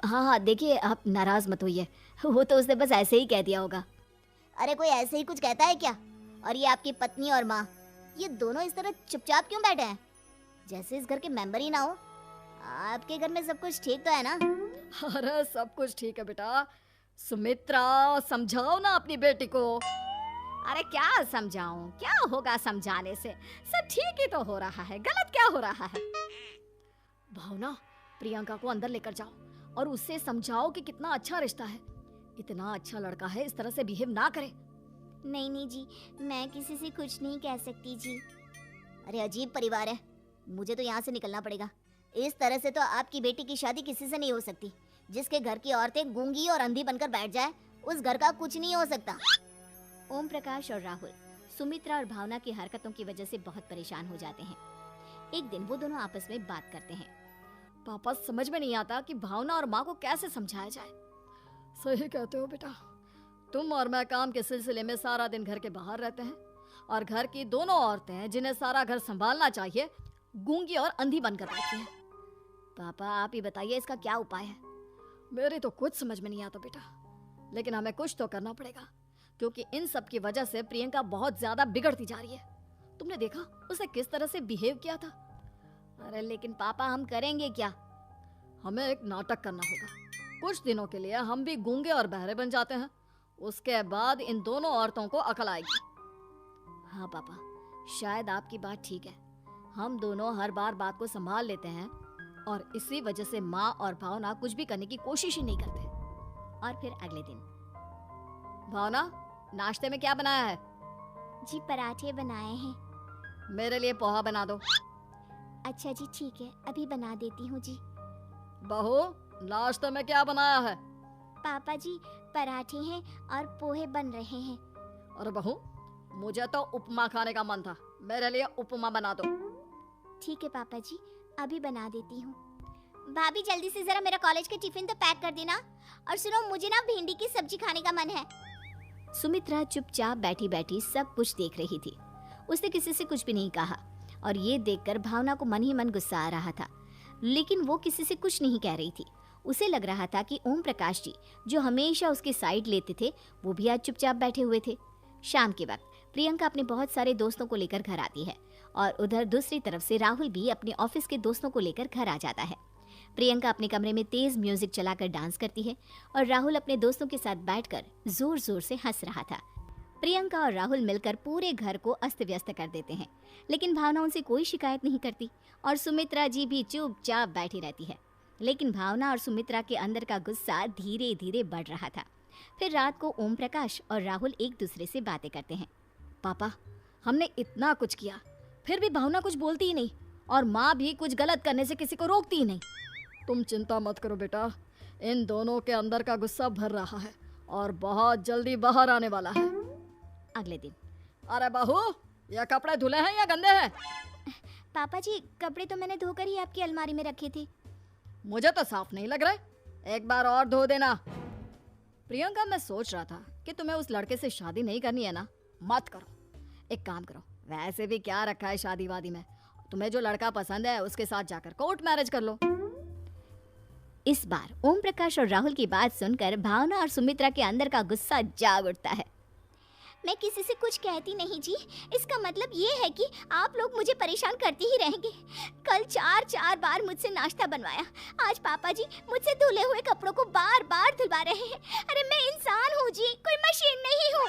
हाँ हाँ, देखिए आप नाराज मत होइए, वो तो उसने बस ऐसे ही कह दिया होगा। अरे कोई ऐसे ही कुछ कहता है क्या? और ये आपकी पत्नी और माँ, ये दोनों इस तरह चुपचाप क्यों बैठे हैं, जैसे इस घर के मेंबर ही ना हो? आपके घर में सब कुछ ठीक तो है ना? अरे सब कुछ ठीक है बेटा। सुमित्रा, समझाओ ना अपनी बेटी को। अरे क्या समझाऊं, क्या होगा समझाने से, सब ठीक ही तो हो रहा है, गलत क्या हो रहा है? भावना, प्रियंका को अंदर लेकर जाओ और उससे समझाओ कि कितना अच्छा रिश्ता है, इतना अच्छा लड़का है, इस तरह से बिहेव ना करे। नहीं नहीं जी, मैं किसी से कुछ नहीं कह सकती जी। अरे अजीब परिवार है, मुझे तो यहाँ से निकलना पड़ेगा। इस तरह से तो आपकी बेटी की शादी किसी से नहीं हो सकती। जिसके घर की औरतें गूंगी और अंधी बनकर बैठ जाए, उस घर का कुछ नहीं हो सकता। ओम प्रकाश और राहुल सुमित्रा और भावना की हरकतों की वजह से बहुत परेशान हो जाते हैं। एक दिन वो दोनों आपस में बात करते हैं। पापा, समझ में नहीं आता कि भावना और माँ को कैसे समझाया जाए। सही कहते हो बेटा, तुम और मैं काम के सिलसिले में सारा दिन घर के बाहर रहते हैं, और घर की दोनों औरतें जिन्हें सारा घर संभालना चाहिए, गूंगी और अंधी बनकर बैठी हैं। पापा आप ही बताइए, इसका क्या उपाय है? मेरी तो कुछ समझ में नहीं आता बेटा, लेकिन हमें कुछ तो करना पड़ेगा, क्योंकि इन सब की वजह से प्रियंका बहुत ज्यादा बिगड़ती जा रही है। तुमने देखा उसे किस तरह से बिहेव किया था। अरे लेकिन पापा, हम करेंगे क्या? हमें एक नाटक करना होगा। कुछ दिनों के लिए हम भी गूंगे और बहरे बन जाते हैं, उसके बाद इन दोनों औरतों को अकल आएगी। हाँ पापा, शायद आपकी बात ठीक है। हम दोनों हर बार बात को संभाल लेते हैं, और इसी वजह से माँ और भावना कुछ भी करने की कोशिश ही नहीं करते। और फिर अगले दिन, भावना, नाश्ते में क्या बनाया है? जी पराठे बनाए हैं। मेरे लिए पोहा बना दो। अच्छा जी ठीक है, अभी बना देती हूँ जी। बहू, नाश्ते में क्या बनाया है? पापा जी, पराठे हैं और पोहे बन रहे हैं। अरे बहू, मुझे तो उपमा खाने का मन था, मेरे लिए उपमा बना दो। ठीक है पापा जी, अभी बना देती हूँ। भाभी जल्दी से जरा मेरा कॉलेज के टिफिन तो पैक कर देना। और सुनो, मुझे ना भिंडी की सब्जी खाने का मन है। सुमित्रा चुपचाप बैठी बैठी सब कुछ देख रही थी। उसने किसी से कुछ भी नहीं कहा, और ये देखकर भावना को मन ही मन गुस्सा आ रहा था, लेकिन वो किसी से कुछ नहीं कह रही थी। उसे लग रहा था कि ओम प्रकाश जी, जो हमेशा उसकी साइड लेते थे, वो भी आज चुपचाप बैठे हुए थे। शाम के वक्त प्रियंका अपने बहुत सारे दोस्तों को लेकर घर आती है, और उधर दूसरी तरफ से राहुल भी अपने ऑफिस के दोस्तों को लेकर घर आ जाता है। प्रियंका अपने कमरे में तेज म्यूजिक चलाकर डांस करती है, और राहुल अपने दोस्तों के साथ बैठकर जोर जोर से हंस रहा था। प्रियंका और राहुल मिलकर पूरे घर को अस्त व्यस्त कर देते हैं, लेकिन भावना उनसे कोई शिकायत नहीं करती, और सुमित्रा जी भी चुपचाप बैठी रहती है। लेकिन भावना और सुमित्रा के अंदर का गुस्सा धीरे धीरे बढ़ रहा था। फिर रात को ओम प्रकाश और राहुल एक दूसरे से बातें करते हैं। पापा, हमने इतना कुछ किया, फिर भी भावना कुछ बोलती ही नहीं, और माँ भी कुछ गलत करने से किसी को रोकती ही नहीं। तुम चिंता मत करो बेटा, इन दोनों के अंदर का गुस्सा भर रहा है और बहुत जल्दी बाहर आने वाला है। अगले दिन, अरे बहू, ये कपड़े धुले हैं या गंदे हैं? पापा जी, कपड़े तो मैंने धोकर ही आपकी अलमारी में रखे थे। मुझे तो साफ नहीं लग रहे, एक बार और धो देना। प्रियंका, मैं सोच रहा था कि तुम्हें उस लड़के से शादी नहीं करनी है ना, मत करो। एक काम करो, वैसे भी क्या रखा है शादी वादी में, तुम्हें जो लड़का पसंद है उसके साथ जाकर कोर्ट मैरिज कर लो। इस बार ओम प्रकाश और राहुल की बात सुनकर भावना और सुमित्रा के अंदर का गुस्सा जाग उठता है। मैं किसी से कुछ कहती नहीं जी, इसका मतलब ये है कि आप लोग मुझे परेशान करते ही रहेंगे। कल 4 बार मुझसे नाश्ता बनवाया, आज पापा जी मुझसे धुले हुए कपड़ों को बार बार धुलवा रहे हैं। अरे मैं इंसान हूँ जी, कोई मशीन नहीं हूँ।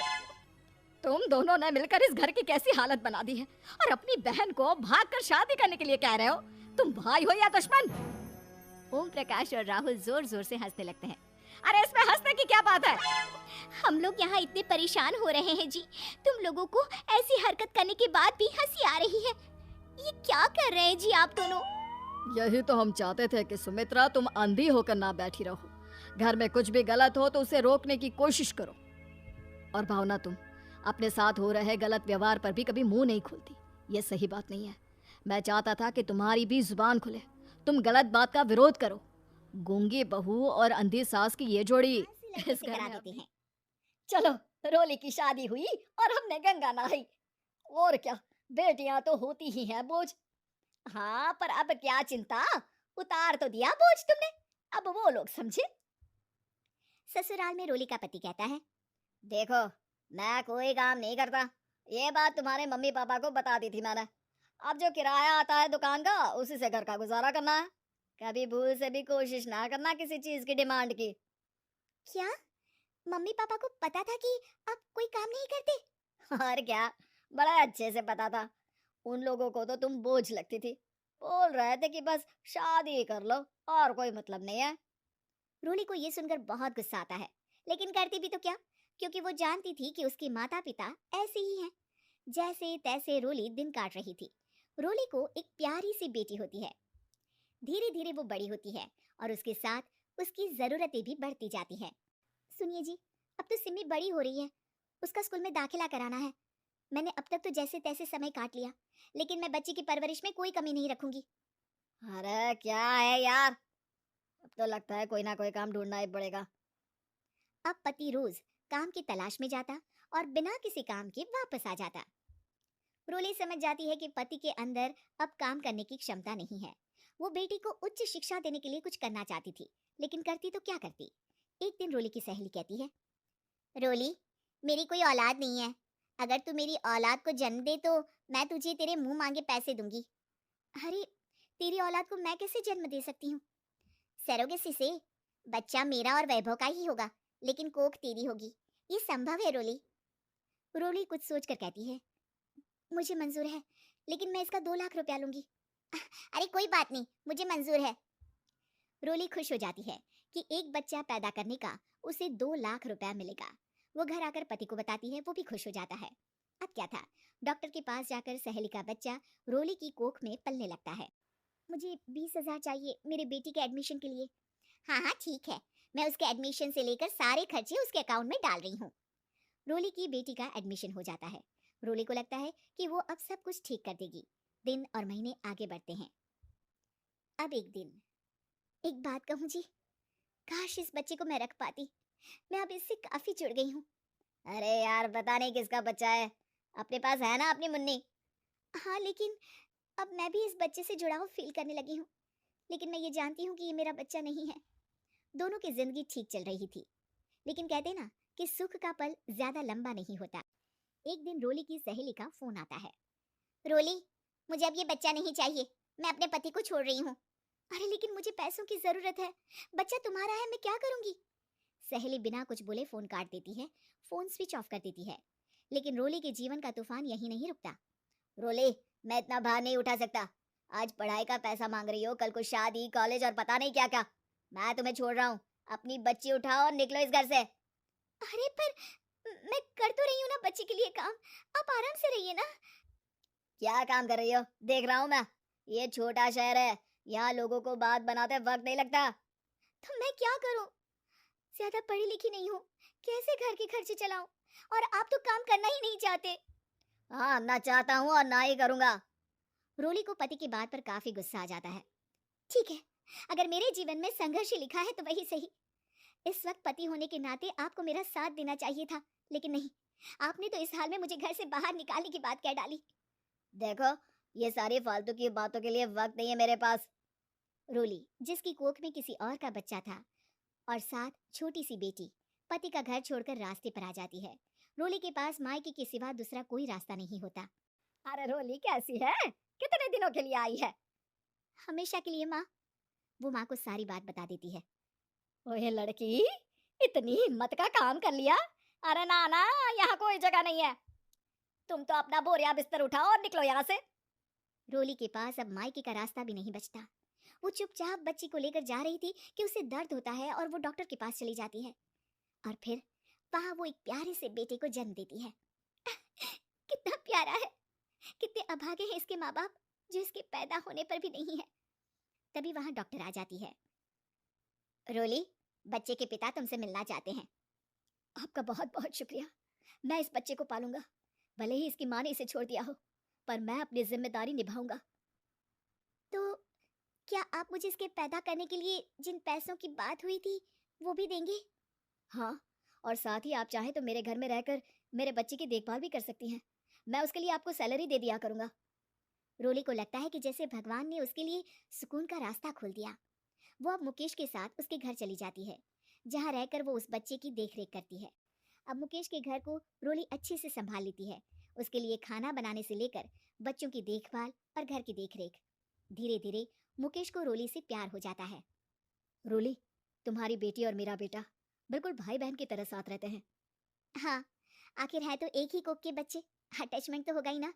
तुम दोनों ने मिलकर इस घर की कैसी हालत बना दी है, और अपनी बहन को भागकर शादी करने के लिए कह रहे हो। तुम भाई हो या दुश्मन? ओम प्रकाश और राहुल जोर जोर से हंसने लगते हैं। अरे इसमें हंसने की क्या बात है? हम लोग यहाँ इतने परेशान हो रहे हैं जी, तुम लोगों को ऐसी हरकत करने के बाद भी हंसी आ रही है। ये क्या कर रहे हैं जी आप दोनों? यही तो हम चाहते थे कि सुमित्रा तुम अंधी होकर ना बैठी रहो। घर में कुछ भी गलत हो तो उसे रोकने की कोशिश करो। और भावना, तुम अपने साथ हो रहे गलत व्यवहार पर भी कभी मुंह नहीं खोलती। ये सही बात नहीं है। मैं चाहता था कि तुम्हारी भी जुबान खुले, तुम गलत बात का विरोध करो। गूंगी बहू और अंधी सास की ये जोड़ी इस घर करा में देते हैं। चलो, रोली की शादी हुई और हमने गंगा नहाई। और क्या, बेटियां तो होती ही हैं बोझ। हाँ, पर अब क्या चिंता, उतार तो दिया बोझ तुमने, अब वो लोग समझे। ससुराल में रोली का पति कहता है, देखो, मैं कोई काम नहीं करता। ये बात तुम्हारे मम्मी पापा को बता दी थी मैंने। अब जो किराया आता है दुकान का, उसी से घर का गुजारा करना है। कभी भूल से भी कोशिश ना करना किसी चीज की डिमांड की। क्या मम्मी पापा को पता था कि आप कोई काम नहीं करते? और क्या, बड़ा अच्छे से पता था। उन लोगों को तो तुम बोझ लगती थी। बोल रहे थे कि बस शादी कर लो और कोई मतलब नहीं है। रोली को ये सुनकर बहुत गुस्सा आता है, लेकिन करती भी तो क्या, क्योंकि वो जानती थी कि उसके माता पिता ऐसे ही हैं। जैसे तैसे रोली दिन काट रही थी। रोली को एक प्यारी सी बेटी होती है। धीरे धीरे वो बड़ी होती है और उसके साथ उसकी जरूरतें भी बढ़ती जाती हैं। सुनिए जी, अब तो सिमी बड़ी हो रही है, उसका स्कूल में दाखिला कराना है। मैंने अब तक तो जैसे तैसे समय काट लिया, लेकिन मैं बच्ची की परवरिश में कोई कमी नहीं रखूंगी। अरे क्या है यार, अब तो लगता है कोई ना कोई काम ढूंढना ही पड़ेगा। अब पति रोज काम की तलाश में जाता और बिना किसी काम के वापस आ जाता। रोली समझ जाती है कि पति के अंदर अब काम करने की क्षमता नहीं है। वो बेटी को उच्च शिक्षा देने के लिए कुछ करना चाहती थी, लेकिन करती तो क्या करती। एक दिन रोली की सहेली कहती है, रोली, मेरी कोई औलाद नहीं है। अगर तू मेरी औलाद को जन्म दे तो मैं तुझे तेरे मुंह मांगे पैसे दूंगी। अरे, तेरी औलाद को मैं कैसे जन्म दे सकती हूँ? सरोगेसी से। बच्चा मेरा और वैभव का ही होगा, लेकिन कोख तेरी होगी। ये संभव है रोली। रोली कुछ सोचकर कहती है, मुझे मंजूर है, लेकिन मैं इसका 2 लाख रुपया लूंगी। अरे कोई बात नहीं, मुझे मंजूर है। रोली खुश हो जाती है कि एक बच्चा पैदा करने का उसे 2 लाख रुपया मिलेगा। वो घर आकर पति को बताती है, वो भी खुश हो जाता है। अब क्या था, डॉक्टर के पास जाकर सहेली का बच्चा रोली की कोख में पलने लगता है। मुझे 20,000 चाहिए मेरे बेटी के एडमिशन के लिए। हाँ हाँ ठीक है, मैं उसके एडमिशन से लेकर सारे खर्चे उसके अकाउंट में डाल रही हूँ। रोली की बेटी का एडमिशन हो जाता है। रोली को लगता है कि वो अब सब कुछ ठीक कर देगी। दिन और महीने आगे बढ़ते हैं। अब एक दिन, एक बात कहूँ जी, काश इस बच्चे को मैं रख पाती। मैं अब इससे काफी जुड़ गई हूँ। अरे यार, पता नहीं किसका बच्चा है, अपने पास है ना अपनी मुन्नी। हाँ, लेकिन अब मैं भी इस बच्चे से जुड़ाव फील करने लगी हूँ। लेकिन मैं ये जानती हूँ कि ये मेरा बच्चा नहीं है। दोनों की जिंदगी ठीक चल रही थी, लेकिन कहते ना कि सुख का पल ज्यादा लंबा नहीं होता। एक दिन रोली की सहेली का फोन आता है। रोली, मुझे अब ये बच्चा नहीं चाहिए, मैं अपने पति को छोड़ रही हूँ। अरे लेकिन मुझे पैसों की जरूरत है, बच्चा तुम्हारा है, मैं क्या करूंगी? सहेली बिना कुछ बोले फोन काट देती है, फोन स्विच ऑफ कर देती है। लेकिन रोली के जीवन का तूफान यही नहीं रुकता। रोली, मैं इतना भार नहीं उठा सकता। आज पढ़ाई का पैसा मांग रही हो, कल को शादी, कॉलेज और पता नहीं क्या क्या। मैं तुम्हें छोड़ रहा हूँ, अपनी बच्ची उठाओ और निकलो इस घर से। अरे पर मैं कर तो रही हूँ ना बच्चे के लिए काम, आप आराम से रहिए ना। क्या काम कर रही हो, देख रहा हूँ मैं। ये छोटा शहर है, यहाँ लोगों को बात बनाते वक्त नहीं लगता। तो मैं क्या करूँ? ज्यादा पढ़ी लिखी नहीं हूँ, कैसे घर के खर्चे चलाऊं? और आप तो काम करना ही नहीं चाहते। हाँ, ना चाहता हूँ और ना ही करूँगा। रोली को पति की बात पर काफी गुस्सा आ जाता है। ठीक है, अगर मेरे जीवन में संघर्ष ही लिखा है तो वही सही। इस वक्त पति होने के नाते आपको मेरा साथ देना चाहिए था, लेकिन नहीं, आपने तो इस हाल में मुझे घर से बाहर निकालने की बात कह डाली। देखो, ये सारी फालतू की बातों के लिए वक्त नहीं है मेरे पास। रोली, जिसकी कोख में किसी और का बच्चा था और साथ छोटी सी बेटी, पति का घर छोड़कर रास्ते पर आ जाती है। रोली के पास मायके के सिवा दूसरा कोई रास्ता नहीं होता। अरे रोली कैसी है, कितने दिनों के लिए आई है? हमेशा के लिए माँ। वो माँ को सारी बात बता देती है। ओए लड़की, इतनी हिम्मत का काम कर लिया। अरे ना ना, यहाँ कोई जगह नहीं है। तुम तो अपना बोरिया बिस्तर उठाओ और निकलो यहाँ से। रोली के पास अब मायके का रास्ता भी नहीं बचता। वो चुपचाप बच्ची को लेकर जा रही थी कि उसे दर्द होता है और वो डॉक्टर के पास चली जाती है और फिर वहां वो एक प्यारे से बेटे को जन्म देती है। कितना प्यारा है, कितने अभागे हैं इसके माँ बाप जो इसके पैदा होने पर भी नहीं है। तभी वहां डॉक्टर आ जाती है। रोली, बच्चे के पिता तुमसे मिलना चाहते हैं। आपका बहुत बहुत शुक्रिया। मैं इस बच्चे को पालूंगा, भले ही इसकी माँ ने इसे छोड़ दिया हो, पर मैं अपनी जिम्मेदारी निभाऊंगा। तो क्या आप मुझे इसके पैदा करने के लिए जिन पैसों की बात हुई थी वो भी देंगे? हाँ, और साथ ही आप चाहें तो मेरे घर में रहकर मेरे बच्चे की देखभाल भी कर सकती हैं। मैं उसके लिए आपको सैलरी दे दिया करूंगा। रोली को लगता है कि जैसे भगवान ने उसके लिए सुकून का रास्ता खोल दिया। वो अब मुकेश के साथ उसके घर चली जाती है, जहाँ रहकर वो उस बच्चे की देखरेख करती है। अब मुकेश के घर को रोली अच्छे से संभाल लेती है, उसके लिए खाना बनाने से लेकर बच्चों की देखभाल और घर की देखरेख। धीरे धीरे मुकेश को रोली से प्यार हो जाता है। रोली, तुम्हारी बेटी और मेरा बेटा बिल्कुल भाई बहन की तरह साथ रहते हैं। हाँ, आखिर है तो एक ही कोख के बच्चे, अटैचमेंट तो होगा ही ना।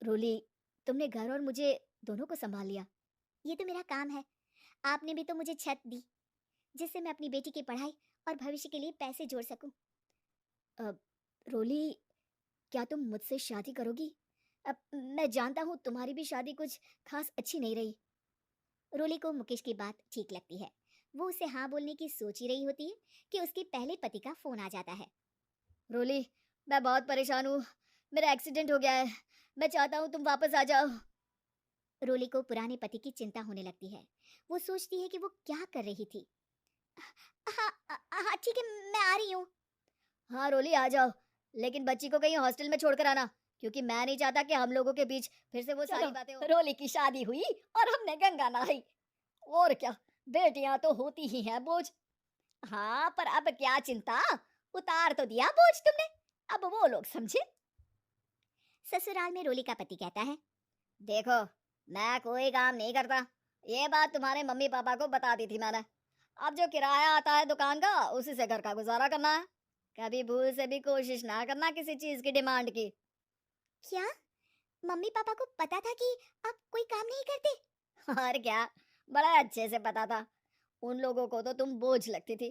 रोली, तुमने घर और मुझे दोनों को संभाल लिया। ये तो मेरा काम है। आपने भी तो मुझे छत दी जिससे मैं अपनी बेटी की पढ़ाई और भविष्य के लिए पैसे जोड़ सकूं। अब रोली, क्या तुम मुझसे शादी करोगी? अब मैं जानता हूँ तुम्हारी भी शादी कुछ खास अच्छी नहीं रही। रोली को मुकेश की बात ठीक लगती है। वो उसे हाँ बोलने की सोच ही रही होती है कि उसके पहले पति का फोन आ जाता है। रोली, मैं बहुत परेशान हूँ, मेरा एक्सीडेंट हो गया है, मैं चाहता हूँ तुम वापस आ जाओ। रोली को पुराने पति की चिंता होने लगती है। वो सोचती है कि वो क्या कर रही थी। हाँ हाँ ठीक है, मैं आ रही हूँ। हाँ रोली, आ जाओ, लेकिन बच्ची को कहीं हॉस्टल में छोड़कर आना, क्योंकि मैं नहीं चाहता कि हम लोगों के बीच फिर से वो सारी बातें हो। रोली की शादी हुई और हमने गंगा नहाई, और क्या, बेटियां तो होती ही हैं बोझ। हाँ, पर अब क्या चिंता, उतार तो दिया बोझ तुमने, अब वो लोग समझे। ससुराल में रोली का पति कहता है, देखो, मैं कोई काम नहीं करता, ये बात तुम्हारे मम्मी पापा को बता दी थी मैंने। अब जो किराया आता है दुकान का, उसी से घर का गुजारा करना है। कभी भूल से भी कोशिश ना करना किसी चीज की डिमांड की। क्या मम्मी पापा को पता था कि आप कोई काम नहीं करते? और क्या, बड़ा अच्छे से पता था। उन लोगों को तो तुम बोझ लगती थी,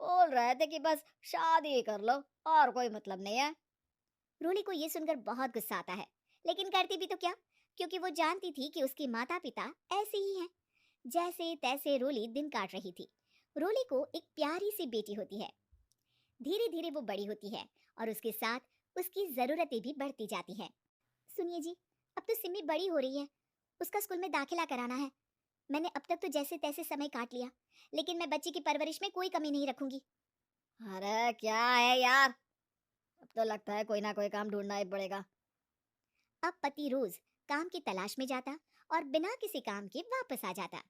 बोल रहे थे कि बस शादी कर लो और कोई मतलब नहीं है। रोली को ये सुनकर बहुत गुस्सा आता है, लेकिन करती भी तो क्या, क्योंकि वो जानती थी कि उसके माता पिता ऐसे ही हैं। जैसे तैसे रोली दिन काट रही थी। रोली को एक प्यारी सी बेटी होती है। धीरे धीरे वो बड़ी होती है और उसके साथ उसकी जरूरतें भी बढ़ती जाती हैं। सुनिए जी, अब तो सिमी बड़ी हो रही है, उसका स्कूल में दाखिला कराना है। मैंने अब तक तो जैसे तैसे समय काट लिया, लेकिन मैं बच्ची की परवरिश में कोई कमी नहीं रखूंगी। अरे क्या है यार, अब तो लगता है कोई ना कोई काम ढूंढना ही पड़ेगा। अब पति रोज काम की तलाश में जाता और बिना किसी काम के वापस आ जाता।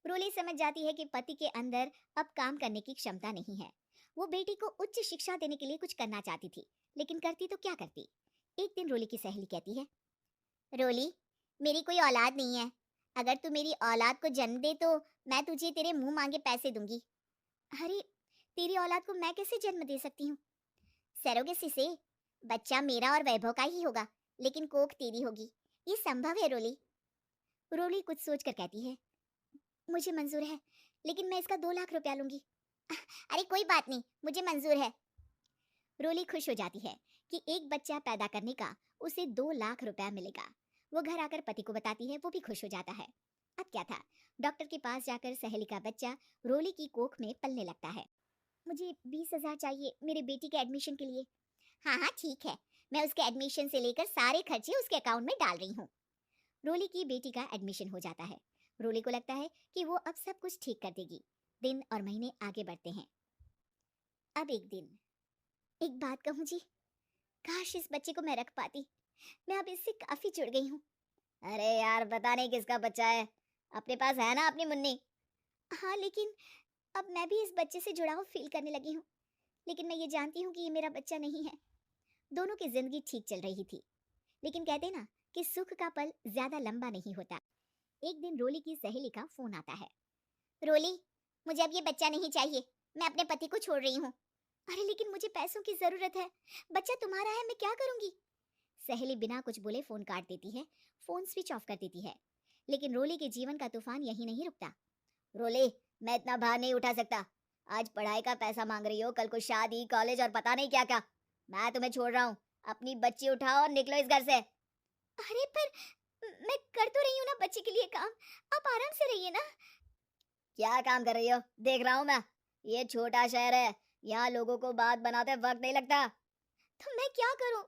रोली समझ जाती है कि पति के अंदर अब काम करने की क्षमता नहीं है। वो बेटी को उच्च शिक्षा देने के लिए कुछ करना चाहती थी, लेकिन करती तो क्या करती। एक दिन रोली की सहेली कहती है, रोली, मेरी कोई औलाद नहीं है, अगर तू मेरी औलाद को जन्म दे तो मैं तुझे तेरे मुंह मांगे पैसे दूंगी। अरे, तेरी औलाद को मैं कैसे जन्म दे सकती हूँ? सरोगेसी से। बच्चा मेरा और वैभव का ही होगा, लेकिन कोख तेरी होगी, ये संभव है रोली। रोली कुछ सोच कर कहती है, मुझे मंजूर है, लेकिन मैं इसका 2 लाख रुपया लूंगी। अरे कोई बात नहीं, मुझे मंजूर है। रोली खुश हो जाती है कि एक बच्चा पैदा करने का उसे 2 लाख रुपया मिलेगा। वो घर आकर पति को बताती है, वो भी खुश हो जाता है। अब क्या था, डॉक्टर के पास जाकर सहेली का बच्चा रोली की कोख में पलने लगता है। मुझे 20,000 चाहिए मेरे बेटी के एडमिशन के लिए। हाँ हाँ ठीक है, मैं उसके एडमिशन से लेकर सारे खर्चे उसके अकाउंट में डाल रही हूँ। रोली की बेटी का एडमिशन हो जाता है। रोली को लगता है कि वो अब सब कुछ ठीक कर देगी। दिन और महीने आगे बढ़ते हैं। अब एक दिन, एक बात कहूँ जी, काश इस बच्चे को मैं रख पाती। मैं अब इससे काफी जुड़ गई हूँ। अरे यार, पता नहीं किसका बच्चा है, अपने पास है ना अपनी मुन्नी। हाँ, लेकिन अब मैं भी इस बच्चे से जुड़ाव फील करने लगी हूँ, लेकिन मैं ये जानती हूँ कि ये मेरा बच्चा नहीं है। दोनों की जिंदगी ठीक चल रही थी, लेकिन कहते ना कि सुख का पल ज्यादा लंबा नहीं होता। एक दिन रोली की सहेली का फोन आता है। रोली, मुझे अब ये बच्चा नहीं चाहिए, मैं अपने पति को छोड़ रही हूँ। अरे लेकिन मुझे पैसों की जरूरत है, बच्चा तुम्हारा है, मैं क्या करूंगी? सहेली बिना कुछ बोले फोन काट देती है, फोन स्विच ऑफ कर देती है। लेकिन रोली के जीवन का तूफान यहीं नहीं रुकता। रोली, मैं इतना भार नहीं उठा सकता। आज पढ़ाई का पैसा मांग रही हो, कल को शादी, कॉलेज और पता नहीं क्या क्या। मैं तुम्हें छोड़ रहा हूँ। अपनी बच्ची उठाओ और निकलो इस घर से। अरे पर मैं कर तो रही हूँ ना बच्चे के लिए काम, आप आराम से रहिए ना। क्या काम कर रही हो? देख रहा हूँ मैं। ये छोटा शहर है, यहाँ लोगों को बात बनाते वक्त नहीं लगता। तो मैं क्या करूँ?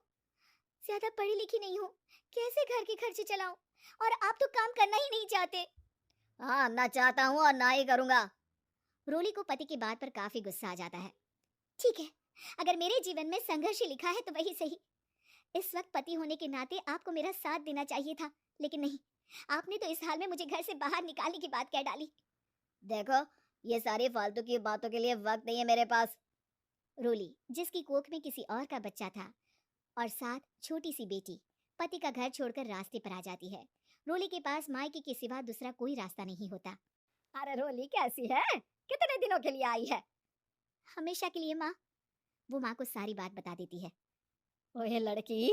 ज्यादा पढ़ी लिखी नहीं हूँ, कैसे घर के खर्चे चलाऊं? और आप तो काम करना ही नहीं चाहते। हाँ, ना चाहता हूँ और ना ही करूँगा। रोली को पति की बात पर काफी गुस्सा आ जाता है। ठीक है, अगर मेरे जीवन में संघर्ष लिखा है तो वही सही। इस वक्त पति होने के नाते आपको मेरा साथ देना चाहिए था, लेकिन नहीं, आपने तो इस हाल में मुझे घर से बाहर निकालने की बात कह डाली। देखो, ये सारी फालतू की बातों के लिए वक्त नहीं है मेरे पास। रोली, जिसकी कोख में किसी और का बच्चा था और साथ छोटी सी बेटी, पति का घर छोड़कर रास्ते पर आ जाती है। रोली के पास मायके के सिवा दूसरा कोई रास्ता नहीं होता। अरे रोली कैसी है? कितने दिनों के लिए आई है? हमेशा के लिए माँ। वो माँ को सारी बात बता देती है। ओए लड़की,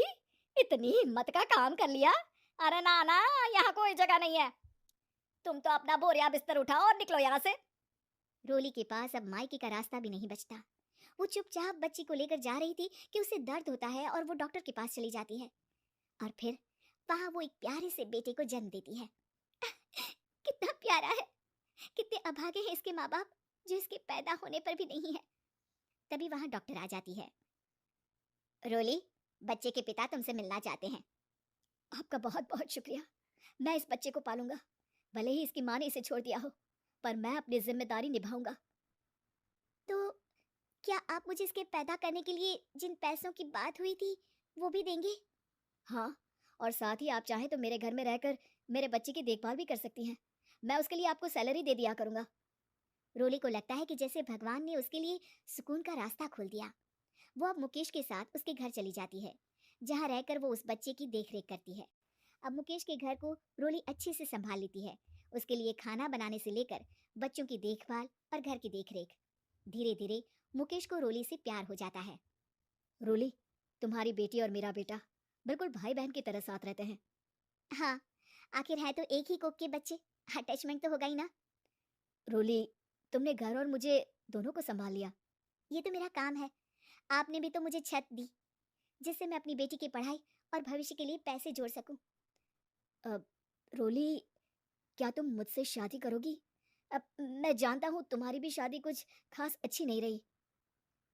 इतनी हिम्मत का काम कर लिया? अरे ना ना, यहाँ कोई जगह नहीं है। तुम तो अपना बोरिया बिस्तर उठाओ और निकलो यहाँ से। रोली के पास अब मायके का रास्ता भी नहीं बचता। वो चुपचाप बच्ची को लेकर जा रही थी कि उसे दर्द होता है और वो डॉक्टर के पास चली जाती है और फिर वहां वो एक प्यारे से बेटे को जन्म देती है। कितना प्यारा है, कितने अभागे हैं इसके माँ बाप जो इसके पैदा होने पर भी नहीं है। तभी वहां डॉक्टर आ जाती है। रोली, बच्चे के पिता तुमसे मिलना चाहते हैं। आपका बहुत बहुत शुक्रिया। मैं इस बच्चे को पालूंगा, भले ही इसकी माँ ने इसे छोड़ दिया हो, पर मैं अपनी जिम्मेदारी निभाऊंगा। तो क्या आप मुझे इसके पैदा करने के लिए जिन पैसों की बात हुई थी वो भी देंगे? हाँ, और साथ ही आप चाहें तो मेरे घर में रहकर मेरे बच्चे की देखभाल भी कर सकती हैं। मैं उसके लिए आपको सैलरी दे दिया करूंगा। रोली को लगता है कि जैसे भगवान ने उसके लिए सुकून का रास्ता खोल दिया। वो अब मुकेश के साथ उसके घर चली जाती है, जहाँ रहकर वो उस बच्चे की देखरेख करती है। अब मुकेश के घर को रोली अच्छे से संभाल लेती है, उसके लिए खाना बनाने से लेकर बच्चों की देखभाल और घर की देखरेख। धीरे धीरे मुकेश को रोली से प्यार हो जाता है। रोली, तुम्हारी बेटी और मेरा बेटा बिल्कुल भाई बहन की तरह साथ रहते हैं। हाँ, आखिर है तो एक ही कोख के बच्चे, अटैचमेंट तो होगा ही ना। रोली, तुमने घर और मुझे दोनों को संभाल लिया। ये तो मेरा काम है। आपने भी तो मुझे छत दी जिससे मैं अपनी बेटी की पढ़ाई और भविष्य के लिए पैसे जोड़ सकूं। अब रोली, क्या तुम मुझसे शादी करोगी? अब मैं जानता हूँ तुम्हारी भी शादी कुछ खास अच्छी नहीं रही।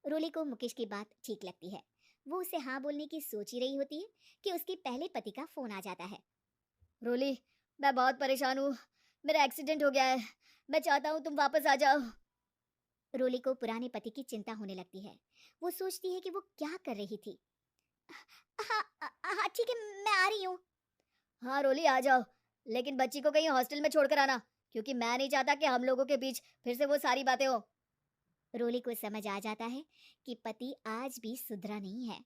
रोली को मुकेश की बात ठीक लगती है। वो उसे हाँ बोलने की सोच ही रही होती है कि उसके पहले पति का फोन आ जाता है। रोली, मैं बहुत परेशान हूँ। मेरा एक्सीडेंट हो गया है। मैं चाहता हूँ तुम वापस आ जाओ। रोली को पुराने पति की चिंता होने लगती है। वो सोचती है कि वो क्या कर रही थी। हाँ ठीक है, मैं आ रही हूँ। हाँ रोली, आ जाओ, लेकिन बच्ची को कहीं हॉस्टल में छोड़कर आना, क्योंकि मैं नहीं चाहता कि हम लोगों के बीच फिर से वो सारी बातें हो। रोली को समझ आ जाता है कि पति आज भी सुधरा नहीं है।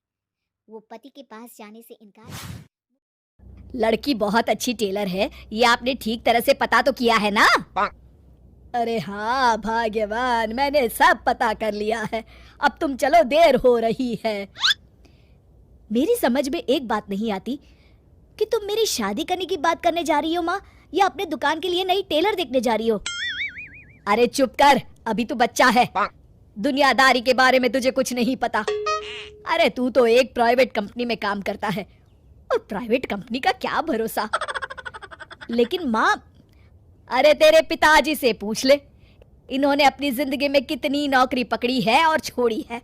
वो पति के पास जाने से इनकार। लड़की बहुत अच्छी टेलर है, ये आपने ठीक तरह से पता तो किया है ना? अरे हाँ भाग्यवान, मैंने सब पता कर लिया है। अब तुम चलो, देर हो रही है। मेरी समझ में एक बात नहीं आती कि तुम मेरी शादी करने की बात करने जा रही हो माँ, या अपने दुकान के लिए नई टेलर देखने जा रही हो? अरे चुप कर, अभी तो बच्चा है। दुनियादारी के बारे में तुझे कुछ नहीं पता। अरे तू तो एक प्राइवेट कंपनी में काम करता है, और प्राइवेट कंपनी का क्या भरोसा। लेकिन माँ, अरे तेरे पिताजी से पूछ ले, इन्होंने अपनी जिंदगी में कितनी नौकरी पकड़ी है और छोड़ी है।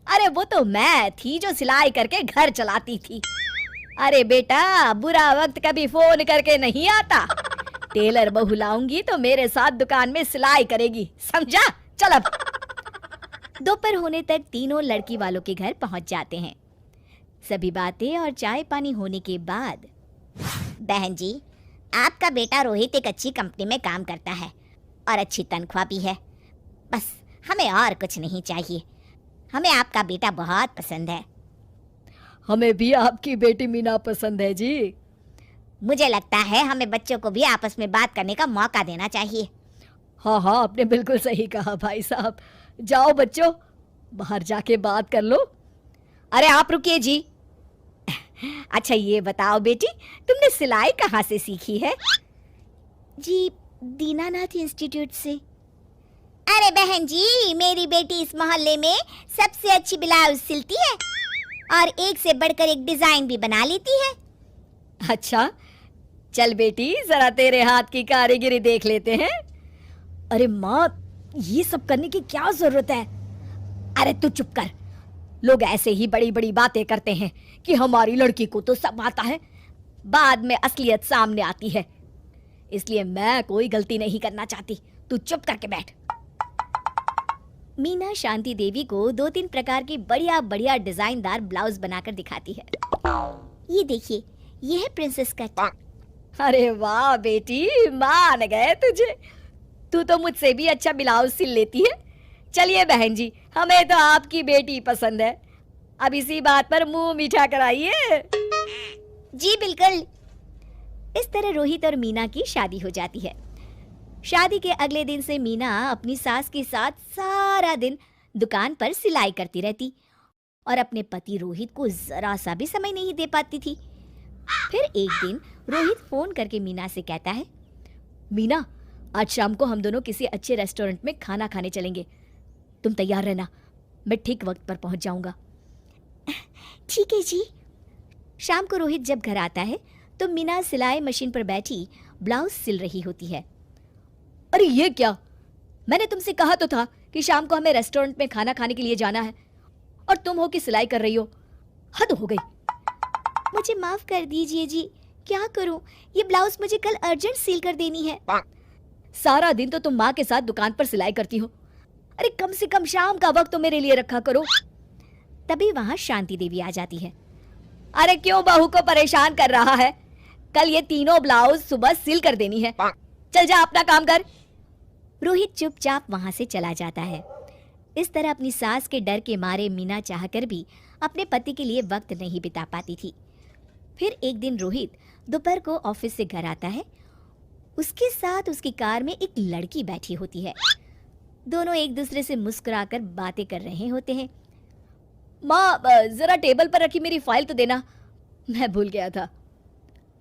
अरे वो तो मैं थी जो सिलाई करके घर चलाती थी। अरे बेटा, बुरा वक्त कभी फोन करके नहीं आता। टेलर बहू लाऊंगी तो मेरे साथ दुकान में सिलाई करेगी, समझा? चल अब। दोपहर होने तक तीनों लड़की वालों के घर पहुंच जाते हैं। सभी बातें और चाय पानी होने के बाद, बहन जी, आपका बेटा रोहित एक अच्छी कंपनी में काम करता है और अच्छी तनख्वाह भी है। बस हमें और कुछ नहीं चाहिए। हमें आपका बेटा बहुत पसंद है। हमें भी आपकी बेटी मीना पसंद है जी। मुझे लगता है हमें बच्चों को भी आपस में बात करने का मौका देना चाहिए। हाँ हाँ, आपने बिल्कुल सही कहा भाई साहब। जाओ बच्चों, बाहर जाके बात कर लो। अरे आप रुकिए जी। अच्छा ये बताओ बेटी, तुमने सिलाई कहाँ से सीखी है? जी, दीनानाथ इंस्टीट्यूट से। अरे बहन जी, मेरी बेटी इस मोहल्ले में सबसे अच्छी ब्लाउज सिलती है और एक से बढ़कर एक डिजाइन भी बना लेती है। अच्छा, चल बेटी जरा तेरे हाथ की कारीगरी देख लेते हैं। अरे माँ, ये सब करने की क्या जरूरत है? अरे तू चुप कर। लोग ऐसे ही बड़ी बड़ी बातें करते हैं कि हमारी लड़की को तो सब आता है, बाद में असलियत सामने आती है। इसलिए मैं कोई गलती नहीं करना चाहती। तू चुप करके बैठ। मीना शांति देवी को 2-3 प्रकार की बढ़िया बढ़िया डिजाइनदार ब्लाउज बनाकर दिखाती है। ये देखिए, ये है प्रिंसेस कट। अरे वाह बेटी, मान गए तुझे। तू तो मुझसे भी अच्छा ब्लाउज सिल लेती है। चलिए बहन जी, हमें तो आपकी बेटी पसंद है। अब इसी बात पर मुंह मीठा कराइए। जी बिल्कुल। इस तरह रोहित और मीना की शादी हो जाती है। शादी के अगले दिन से मीना अपनी सास के साथ सारा दिन दुकान पर सिलाई करती रहती और अपने पति रोहित को जरा सा भी समय नहीं दे पाती थी। फिर एक दिन रोहित फोन करके मीना से कहता है, मीना, आज शाम को हम दोनों किसी अच्छे रेस्टोरेंट में खाना खाने चलेंगे। तुम तैयार रहना, मैं ठीक वक्त पर पहुंच जाऊंगा। ठीक है जी। शाम को रोहित जब घर आता है तो मीना सिलाई मशीन पर बैठी ब्लाउज सिल रही होती है। अरे ये क्या? मैंने तुमसे कहा तो था कि शाम को हमें रेस्टोरेंट में खाना खाने के लिए जाना है, और तुम हो कि सिलाई कर रही हो। हद हो गई। मुझे माफ कर दीजिए जी, क्या करूं, ये ब्लाउज मुझे कल अर्जेंट सील कर देनी है। सारा दिन तो तुम माँ के साथ दुकान पर सिलाई करती हो। अरे कम से कम शाम का वक्त तो मेरे लिए रखा करो। तभी वहां शांति देवी आ जाती है। अरे क्यों बहू को परेशान कर रहा है? कल ये तीनों ब्लाउज सुबह सिल कर देनी है। चल जा अपना काम कर। रोहित चुपचाप वहां से चला जाता है। इस तरह अपनी सास के डर के मारे मीना चाहकर भी अपने पति के लिए वक्त नहीं बिता पाती थी। फिर एक दिन रोहित दोपहर को ऑफिस से घर आता है। उसके साथ उसकी कार में एक लड़की बैठी होती है। दोनों एक दूसरे से मुस्कुराकर बातें कर रहे होते हैं। माँ, जरा टेबल पर रखी मेरी फाइल तो देना, मैं भूल गया था।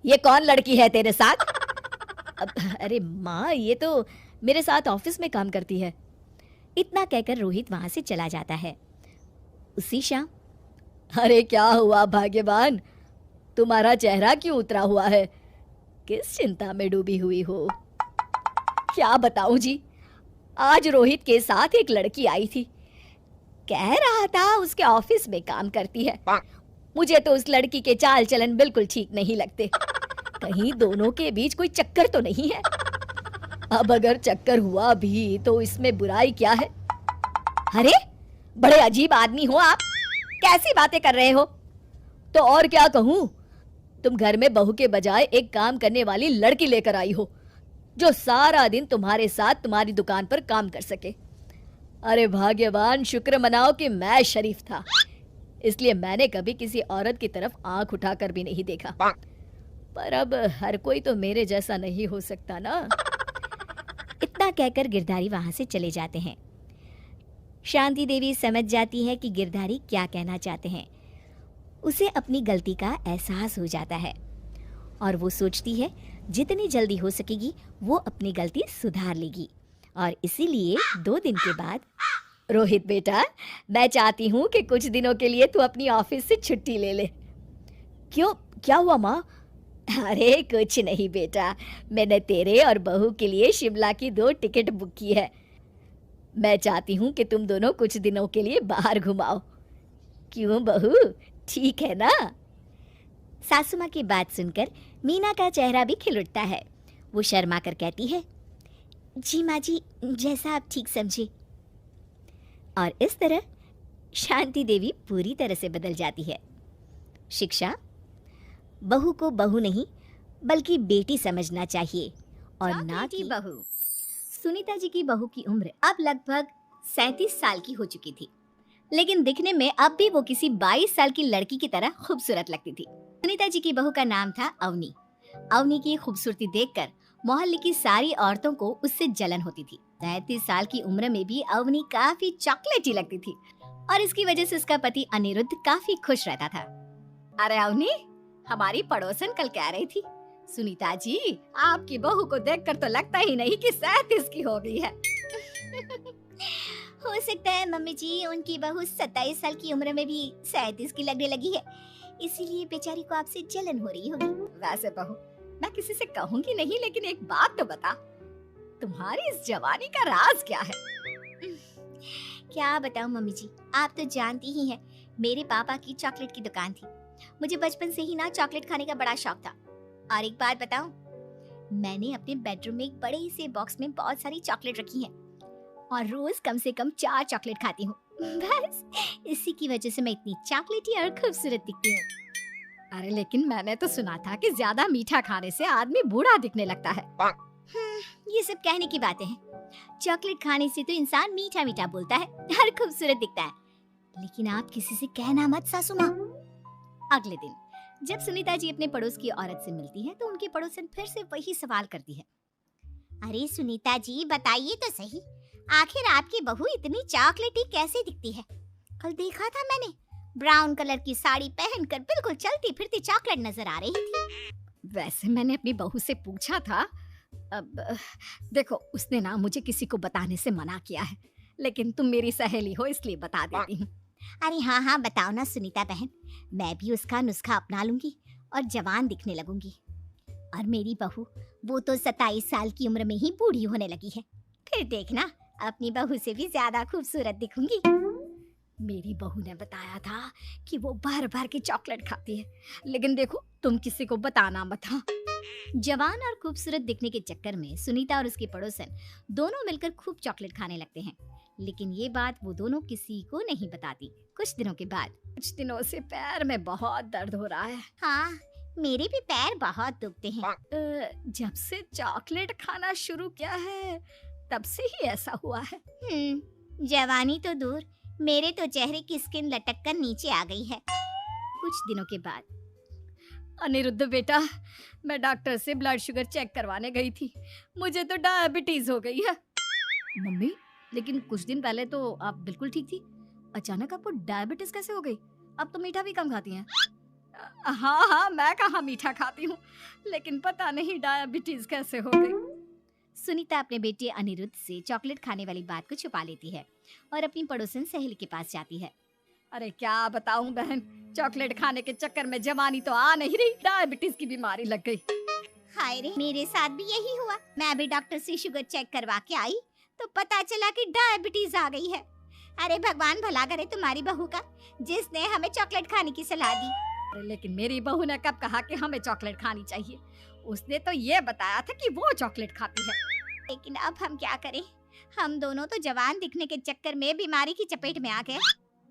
ये कौन लड़की है तेरे साथ? अरे माँ, ये तो मेरे साथ ऑफिस में काम करती है। इतना कहकर रोहित वहां से चला जाता है। उसी शाम, अरे क्या हुआ भाग्यवान, तुम्हारा चेहरा क्यों उतरा हुआ है? किस चिंता में डूबी हुई हो? क्या बताऊं जी, आज रोहित के साथ एक लड़की आई थी। कह रहा था उसके ऑफिस में काम करती है। मुझे तो उस लड़की के चाल चलन बिल्कुल ठीक नहीं लगते। कहीं दोनों के बीच कोई चक्कर तो नहीं है? अब अगर चक्कर हुआ भी तो इसमें बुराई क्या है? अरे बड़े अजीब आदमी हो आप, कैसी बातें कर रहे हो? तो और क्या कहूँ, तुम घर में बहू के बजाय एक काम करने वाली लड़की लेकर आई हो जो सारा दिन तुम्हारे साथ तुम्हारी दुकान पर काम कर सके। अरे भाग्यवान, शुक्र मनाओ कि मैं शरीफ था, इसलिए मैंने कभी किसी औरत की तरफ आंख उठाकर भी नहीं देखा। पर अब हर कोई तो मेरे जैसा नहीं हो सकता ना। इतना कहकर गिरधारी वहां से चले जाते हैं। शांति देवी समझ जाती है कि गिरधारी क्या कहना चाहते हैं। उसे अपनी गलती का एहसास हो जाता है और वो सोचती है जितनी जल्दी हो सकेगी वो अपनी गलती सुधार लेगी। और इसीलिए 2 दिन के बाद, रोहित बेटा, मैं चाहती हूँ कि कुछ दिनों के लिए तू अपनी ऑफिस से छुट्टी ले ले। क्यों, क्या हुआ माँ? अरे कुछ नहीं बेटा, मैंने तेरे और बहू के लिए शिमला की 2 टिकट बुक की है। मैं चाहती हूँ कि तुम दोनों कुछ दिनों के लिए बाहर घुमाओ। क्यों बहू, ठीक है ना? सासू माँ की बात सुनकर मीना का चेहरा भी खिल उठता है। वो शर्मा कर कहती है, जी माँ जी, जैसा आप ठीक समझे। और इस तरह शांति देवी पूरी तरह से बदल जाती है। शिक्षा, बहू को बहू नहीं बल्कि बेटी समझना चाहिए और ना कि बहू। सुनीता जी की बहू की उम्र अब लगभग 37 साल की हो चुकी थी, लेकिन दिखने में अब भी वो किसी 22 साल की लड़की की तरह खूबसूरत लगती थी। सुनीता जी की बहू का नाम था अवनी। अवनी की खूबसूरती देखकर मोहल्ले की सारी औरतों को उससे जलन होती थी। 37 साल की उम्र में भी अवनी काफी चॉकलेटी लगती थी और इसकी वजह से उसका पति अनिरुद्ध काफी खुश रहता था। अरे अवनी, हमारी पड़ोसन कल कह रही थी सुनीता जी, आपकी बहू को देखकर तो लगता ही नहीं कि 37 की हो गई है। हो सकता है मम्मी जी उनकी बहू 27 साल की उम्र में भी 37 की लगने लगी है, इसीलिए बेचारी को आपसे जलन हो रही होगी। वैसे बहू, मैं किसी से कहूंगी नहीं, लेकिन एक बात तो बता, तुम्हारी इस जवानी का राज क्या है? क्या बताऊं मम्मी जी, आप तो जानती ही हैं, मेरे पापा की चॉकलेट की दुकान थी। मुझे बचपन से ही ना चॉकलेट खाने का बड़ा शौक था। और एक बात बताऊं, मैंने अपने बेडरूम में एक बड़े से बॉक्स में बहुत सारी चॉकलेट रखी हैं और रोज कम से कम 4 चॉकलेट खाती हूँ। बस इसी की वजह से मैं इतनी चॉकलेटी और खूबसूरत दिखती हूँ। अरे लेकिन मैंने तो सुना था कि ज्यादा मीठा खाने से आदमी बूढ़ा दिखने लगता है। ये सब कहने की बातें हैं। चॉकलेट खाने से तो इंसान मीठा मीठा बोलता है और खूबसूरत दिखता है। लेकिन आप किसी से कहना मत सासू माँ। अगले दिन जब सुनीता जी अपने पड़ोस की औरत से मिलती है तो उनकी पड़ोसन फिर से वही सवाल करती है। अरे सुनीता जी, बताइए तो सही, आखिर आपकी बहू इतनी चॉकलेटी कैसे दिखती है? कल देखा था मैंने, ब्राउन कलर की साड़ी पहनकर बिल्कुल चलती फिरती चॉकलेट नजर आ रही थी। वैसे मैंने अपनी बहू से पूछा था। अब देखो, उसने ना मुझे किसी को बताने से मना किया है, लेकिन तुम मेरी सहेली हो इसलिए बता देती हूँ। अरे हाँ हाँ, बताओ ना सुनीता बहन, मैं भी उसका नुस्खा अपना लूंगी और जवान दिखने लगूंगी। और मेरी बहू, वो तो 27 साल की उम्र में ही बूढ़ी होने लगी है, फिर देखना अपनी बहू से भी ज्यादा खूबसूरत दिखूंगी। मेरी बहू ने बताया था कि वो भर भर के चॉकलेट खाती है, लेकिन देखो तुम किसी को बताना मत। हाँ। जवान और खूबसूरत दिखने के चक्कर में सुनीता और उसके पड़ोसन दोनों मिलकर खूब चॉकलेट खाने लगते हैं, लेकिन ये बात वो दोनों किसी को नहीं बताती। कुछ दिनों के बाद, कुछ दिनों से पैर में बहुत दर्द हो रहा है। हाँ, मेरे भी पैर बहुत दुखते हैं। जब से चॉकलेट खाना शुरू किया है तब से ही ऐसा हुआ है। जवानी तो दूर, मेरे तो चेहरे की स्किन लटक कर नीचे आ गई है। कुछ दिनों के बाद, अनिरुद्ध बेटा, मैं डॉक्टर से ब्लड शुगर चेक करवाने गई थी, मुझे तो डायबिटीज हो गई है। मम्मी, लेकिन कुछ दिन पहले तो आप बिल्कुल ठीक थी, अचानक आपको डायबिटीज कैसे हो गई? अब तो मीठा भी कम खाती हैं। हाँ हाँ, मैं कहाँ मीठा खाती हूँ, लेकिन पता नहीं डायबिटीज कैसे हो गई। सुनीता अपने बेटे अनिरुद्ध से चॉकलेट खाने वाली बात को छुपा लेती है और अपनी पड़ोसन सहेली के पास जाती है। अरे क्या बताऊं बहन, चॉकलेट खाने के चक्कर में जवानी तो आ नहीं रही, डायबिटीज की बीमारी लग गई। हाय रे, मेरे साथ भी यही हुआ। मैं भी डॉक्टर से शुगर चेक करवा के आई तो पता चला कि डायबिटीज आ गई है। अरे भगवान भला करे तुम्हारी बहू का, जिसने हमें चॉकलेट खाने की सलाह दी। लेकिन मेरी बहू ने कब कहा कि हमें चॉकलेट खानी चाहिए? उसने तो ये बताया था कि वो चॉकलेट खाती है। लेकिन अब हम क्या करें, हम दोनों तो जवान दिखने के चक्कर में बीमारी की चपेट में आ गए।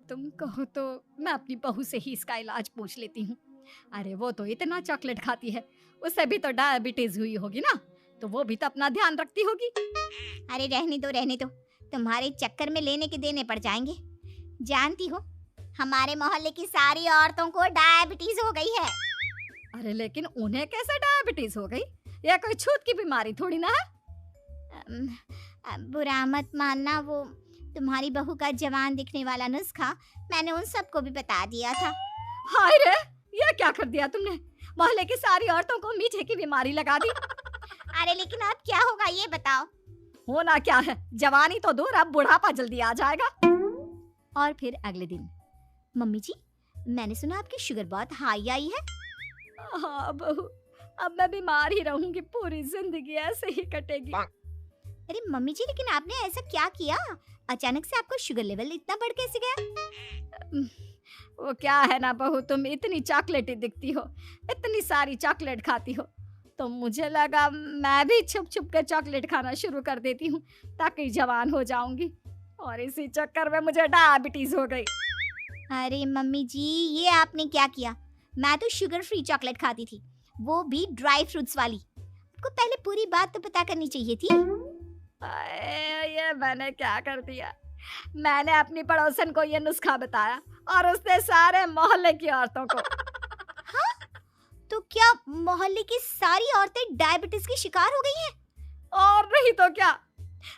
तुम कहो तो मैं अपनी बहू से ही इसका इलाज पूछ लेती हूँ। अरे वो तो इतना चॉकलेट खाती है, उसे भी तो डायबिटीज हुई होगी ना, तो वो भी तो अपना ध्यान रखती होगी। अरे रहने दो, तुम्हारे चक्कर में लेने के देने पड़ जाएंगे। जानती हो, हमारे मोहल्ले की सारी औरतों को डायबिटीज हो गई है। अरे लेकिन उन्हें कैसे डायबिटीज हो गई? यह कोई छूत की बीमारी थोड़ी ना है। बुरा मत मानना, वो तुम्हारी बहू का जवान दिखने वाला नुस्खा मैंने उन सबको भी बता दिया था। हाय रे, ये क्या कर दिया तुमने? मोहल्ले की सारी औरतों को मीठे की बीमारी लगा दी। अरे लेकिन अब क्या होगा ये बताओ। होना क्या है, जवानी तो दूर, अब बुढ़ापा जल्दी आ जाएगा। और फिर अगले दिन, मम्मी जी, मैंने सुना आपकी शुगर बहुत हाई आई है। हाँ बहू, अब मैं बीमार ही रहूंगी, पूरी जिंदगी ऐसे ही कटेगी। अरे मम्मी जी, लेकिन आपने ऐसा क्या किया, अचानक से आपका शुगर लेवल इतना बढ़ कैसे गया? वो क्या है ना बहू, तुम इतनी चॉकलेटी दिखती हो, इतनी सारी चॉकलेट खाती हो, तो मुझे लगा मैं भी छुप छुप कर चॉकलेट खाना शुरू कर देती हूँ ताकि जवान हो जाऊंगी, और इसी चक्कर में मुझे डायबिटीज हो गई। अरे मम्मी जी, ये आपने क्या किया? मैं तो शुगर फ्री चॉकलेट खाती थी, वो भी ड्राई फ्रूट्स वाली। आपको पहले पूरी बात तो पता करनी चाहिए थी। ये मैंने क्या कर दिया? मैंने अपनी पड़ोसन को ये नुस्खा बताया और उसने सारे मोहल्ले की औरतों को। हाँ? तो क्या मोहल्ले की सारी औरतें डायबिटीज की शिकार हो गई हैं? और नहीं तो क्या,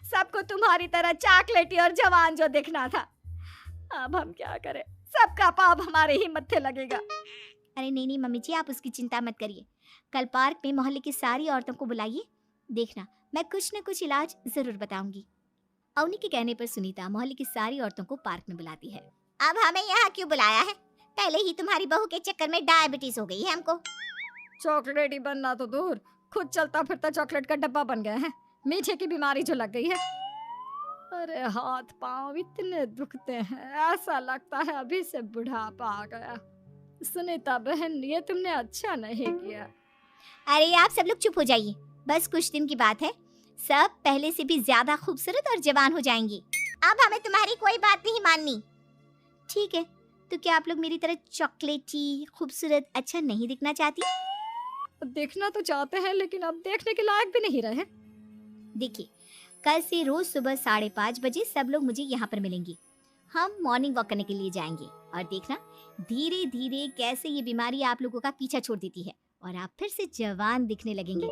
सबको तुम्हारी तरह चॉकलेटी और जवान जो दिखना था। अब हम क्या करें, सबका पाप हमारे ही मत्थे लगेगा। अरे नहीं मम्मी जी, आप उसकी चिंता मत करिए, कल पार्क में मोहल्ले की सारी औरतों को बुलाइए, देखना मैं कुछ न कुछ इलाज जरूर बताऊंगी। अवनी के कहने पर सुनीता मोहल्ले की सारी औरतों को पार्क में बुलाती है। अब हमें यहाँ क्यों बुलाया है? पहले ही तुम्हारी बहू के चक्कर में डायबिटीज हो गई है हमको। चॉकलेट ही बनना तो दूर, खुद चलता फिरता चॉकलेट का डब्बा बन गया है। मीठे की बीमारी जो लग गई है। अरे हाथ पांव इतने दुखते हैं, ऐसा लगता है अभी से बुढ़ापा आ गया। सुनीता बहन, ये तुमने अच्छा नहीं किया। अरे आप सब लोग चुप हो जाइए, बस कुछ दिन की बात है, सब पहले से भी ज्यादा खूबसूरत और जवान हो जाएंगी। अब हमें तुम्हारी कोई बात नहीं माननी। ठीक है, तो क्या आप लोग मेरी तरह चॉकलेटी, खूबसूरत, अच्छा नहीं दिखना चाहती? देखना तो चाहते हैं, लेकिन अब देखने के लायक भी नहीं रहे। देखिए, कल से रोज सुबह 5:30 बजे सब लोग मुझे यहाँ पर मिलेंगे। हम मॉर्निंग वॉक करने के लिए जाएंगे और देखना धीरे धीरे कैसे ये बीमारी आप लोगों का पीछा छोड़ देती है और आप फिर से जवान दिखने लगेंगे।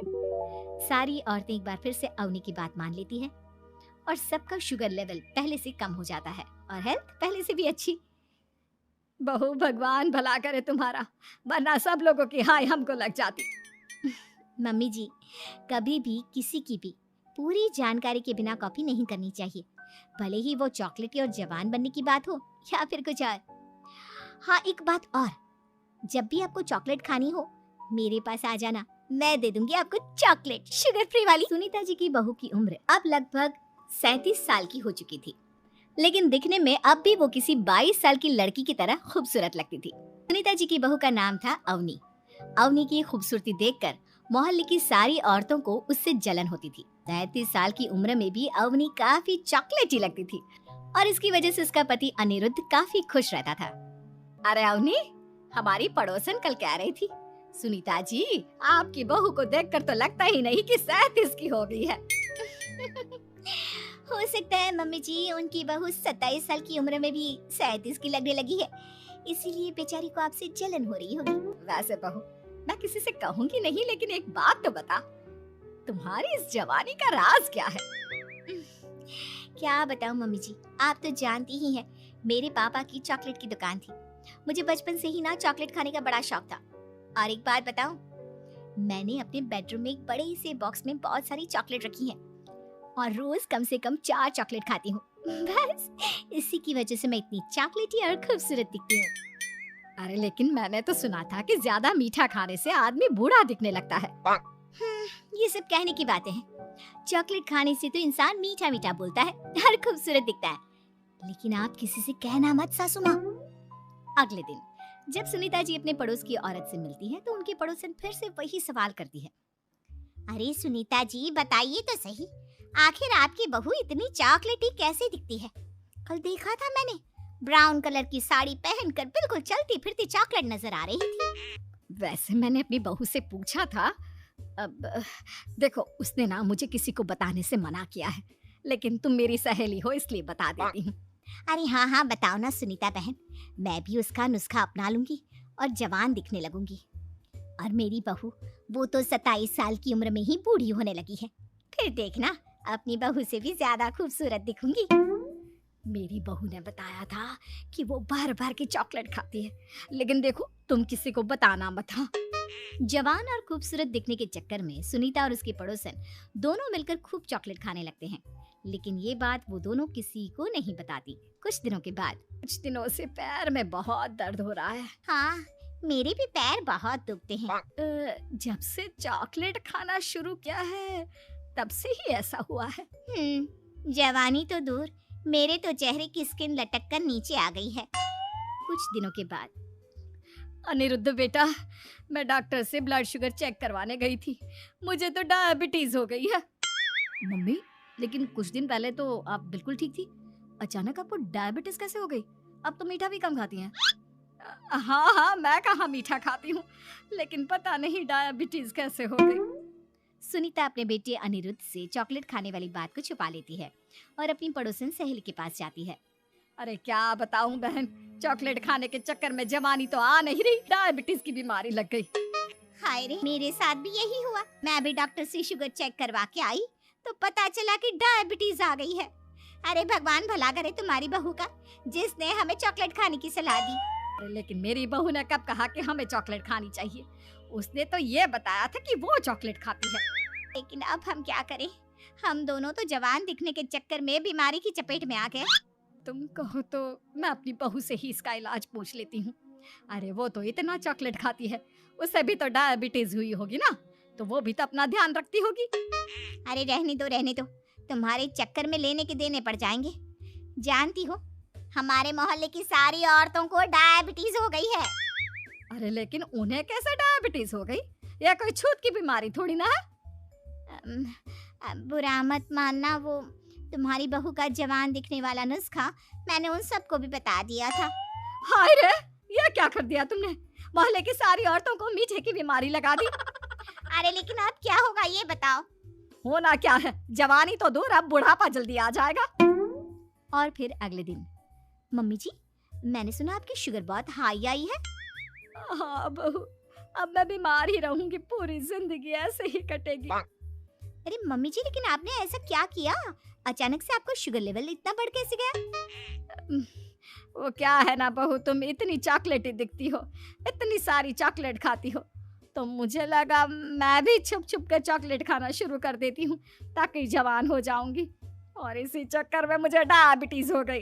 सारी औरतें एक बार फिर से अवनी की बात मान लेती हैं और सबका शुगर लेवल पहले से कम हो जाता है और हेल्थ पहले से भी अच्छी। बहू, भगवान भला करे तुम्हारा, वरना सब लोगों की हाय हमको लग जाती। मम्मी जी, कभी भी किसी की भी पूरी जानकारी के बिना कॉपी नहीं करनी चाहिए, भले ही वो चॉकलेटी और जवान बनने की बात हो या फिर कुछ और। हाँ, एक बात और, जब भी आपको चॉकलेट खानी हो मेरे पास आ जाना, मैं दे दूंगी आपको चॉकलेट, शुगर फ्री वाली। सुनीता जी की बहू की उम्र अब लगभग 37 साल की हो चुकी थी, लेकिन दिखने में अब भी वो किसी 22 साल की लड़की की तरह खूबसूरत लगती थी। सुनीता जी की बहू का नाम था अवनी। अवनी की खूबसूरती देखकर मोहल्ले की सारी औरतों को उससे जलन होती थी। 33 साल की उम्र में भी अवनी काफी चॉकलेटी लगती थी और इसकी वजह से उसका पति अनिरुद्ध काफी खुश रहता था। अरे अवनी, हमारी पड़ोसन कल कह रही थी, सुनीता जी आपकी बहू को देखकर तो लगता ही नहीं कि 37 की हो गई है। हो सकता है मम्मी जी, उनकी बहू 27 साल की उम्र में भी 37 की लगने लगी है, इसीलिए बेचारी को आपसे जलन हो रही होगी। वैसे बहू, मैं किसी से कहूंगी नहीं, लेकिन एक बात तो बता, तुम्हारी इस जवानी का राज क्या है? क्या बताऊं मम्मी जी, आप तो जानती ही हैं, मेरे पापा की चॉकलेट की दुकान थी। मुझे बचपन से ही ना चॉकलेट खाने का बड़ा शौक था। और एक बात बताऊं, मैंने अपने बेडरूम में एक बड़े से बॉक्स में बहुत सारी चॉकलेट रखी है और रोज कम से कम 4 चॉकलेट खाती हूँ। बस इसी की वजह से मैं इतनी चॉकलेटी और खूबसूरत दिखती हूँ। अरे लेकिन मैंने तो सुना था कि ज्यादा मीठा खाने से आदमी बूढ़ा दिखने लगता है। ये सब कहने की बातें हैं। चॉकलेट खाने से तो इंसान मीठा मीठा बोलता है और खूबसूरत दिखता है, लेकिन आप किसी से कहना मत सासू माँ। अगले दिन जब सुनीता जी अपने पड़ोस की औरत से मिलती है तो उनकी पड़ोसन फिर से वही सवाल करती है। अरे सुनीता जी, बताइए तो सही, आखिर आपकी बहू इतनी चॉकलेटी कैसे दिखती है? कल देखा था मैंने, ब्राउन कलर की साड़ी पहनकर बिल्कुल चलती फिरती चॉकलेट नजर आ रही थी। वैसे मैंने अपनी बहू से पूछा था, अब देखो उसने ना मुझे किसी को बताने से मना किया है, लेकिन तुम मेरी सहेली हो इसलिए बता देती हूँ। अरे हाँ हाँ, बताओ ना सुनीता बहन, मैं भी उसका नुस्खा अपना लूंगी और जवान दिखने लगूंगी। और मेरी बहू, वो तो 27 साल की उम्र में ही बूढ़ी होने लगी है, फिर देखना अपनी बहू से भी ज्यादा खूबसूरत दिखूंगी। मेरी बहू ने बताया था कि वो बार बार की चॉकलेट खाती है, लेकिन देखो तुम किसी को बताना मत। हाँ, जवान और खूबसूरत दिखने के चक्कर में सुनीता और उसके पड़ोसन दोनों मिलकर खूब चॉकलेट खाने लगते हैं, लेकिन ये बात वो दोनों किसी को नहीं बताती। कुछ दिनों के बाद, कुछ दिनों से पैर में बहुत दर्द हो रहा है। हाँ, मेरे भी पैर बहुत दुखते हैं। जब से चॉकलेट खाना शुरू किया है तब से ही ऐसा हुआ है। जवानी तो दूर, मेरे तो चेहरे की स्किन लटक कर नीचे आ गई है। कुछ दिनों के बाद, अनिरुद्ध बेटा, मैं डॉक्टर से ब्लड शुगर चेक करवाने गई थी, मुझे तो डायबिटीज हो गई है। मम्मी, लेकिन कुछ दिन पहले तो आप बिल्कुल ठीक थी, अचानक आपको डायबिटीज कैसे हो गई? अब तो मीठा भी कम खाती हैं। हाँ हाँ, मैं कहाँ मीठा खाती हूँ, लेकिन पता नहीं डायबिटीज कैसे हो गई। सुनीता अपने बेटे अनिरुद्ध से चॉकलेट खाने वाली बात को छुपा लेती है और अपनी पड़ोसन सहेली के पास जाती है। अरे क्या बताऊं बहन, चॉकलेट खाने के चक्कर में जवानी तो आ नहीं रही, डायबिटीज की बीमारी लग गई। हाय रे, मेरे साथ भी यही हुआ। मैं भी डॉक्टर से शुगर चेक करवा के आई तो पता चला कि डायबिटीज आ गई है। अरे भगवान भला करे तुम्हारी बहू का, जिसने हमें चॉकलेट खाने की सलाह दी। लेकिन मेरी बहू ने कब कहा कि हमें चॉकलेट खानी चाहिए? उसने तो ये बताया था कि वो चॉकलेट खाती है। लेकिन अब हम क्या करें, हम दोनों तो जवान दिखने के चक्कर में बीमारी की चपेट में आ गए। तुम कहो तो मैं अपनी बहू से ही इसका इलाज पूछ लेती हूँ। अरे वो तो इतना चॉकलेट खाती है, उससे भी तो डायबिटीज हुई होगी ना, तो वो भी तो अपना ध्यान रखती होगी। अरे रहने दो, तुम्हारे चक्कर में लेने के देने पड़ जाएंगे। जानती हो, हमारे मोहल्ले की सारी औरतों को डायबिटीज हो गई है। अरे लेकिन उन्हें कैसे डायबिटीज हो गई? यह कोई छूत की बीमारी थोड़ी ना है। बुरा मत मानना, वो तुम्हारी बहू का जवान दिखने वाला नुस्खा मैंने उन सबको भी बता दिया था। हाय रे, ये क्या कर दिया तुमने? मोहल्ले की सारी औरतों को मीठे की बीमारी लगा दी। अरे लेकिन अब क्या होगा ये बताओ। होना क्या है, जवानी तो दूर, अब बुढ़ापा जल्दी आ जाएगा। और फिर अगले दिन, मम्मी जी मैंने सुना आपकी शुगर बहुत हाई आई है। हाँ बहू, अब मैं बीमार ही रहूंगी, पूरी जिंदगी ऐसे ही कटेगी। अरे मम्मी जी, लेकिन आपने ऐसा क्या किया, अचानक से आपका शुगर लेवल इतना बढ़ कैसे गया? वो क्या है ना बहू, तुम इतनी चॉकलेटी दिखती हो, इतनी सारी चॉकलेट खाती हो, तो मुझे लगा मैं भी छुप छुप कर चॉकलेट खाना शुरू कर देती हूँ ताकि जवान हो जाऊंगी, और इसी चक्कर में मुझे डायबिटीज हो गई।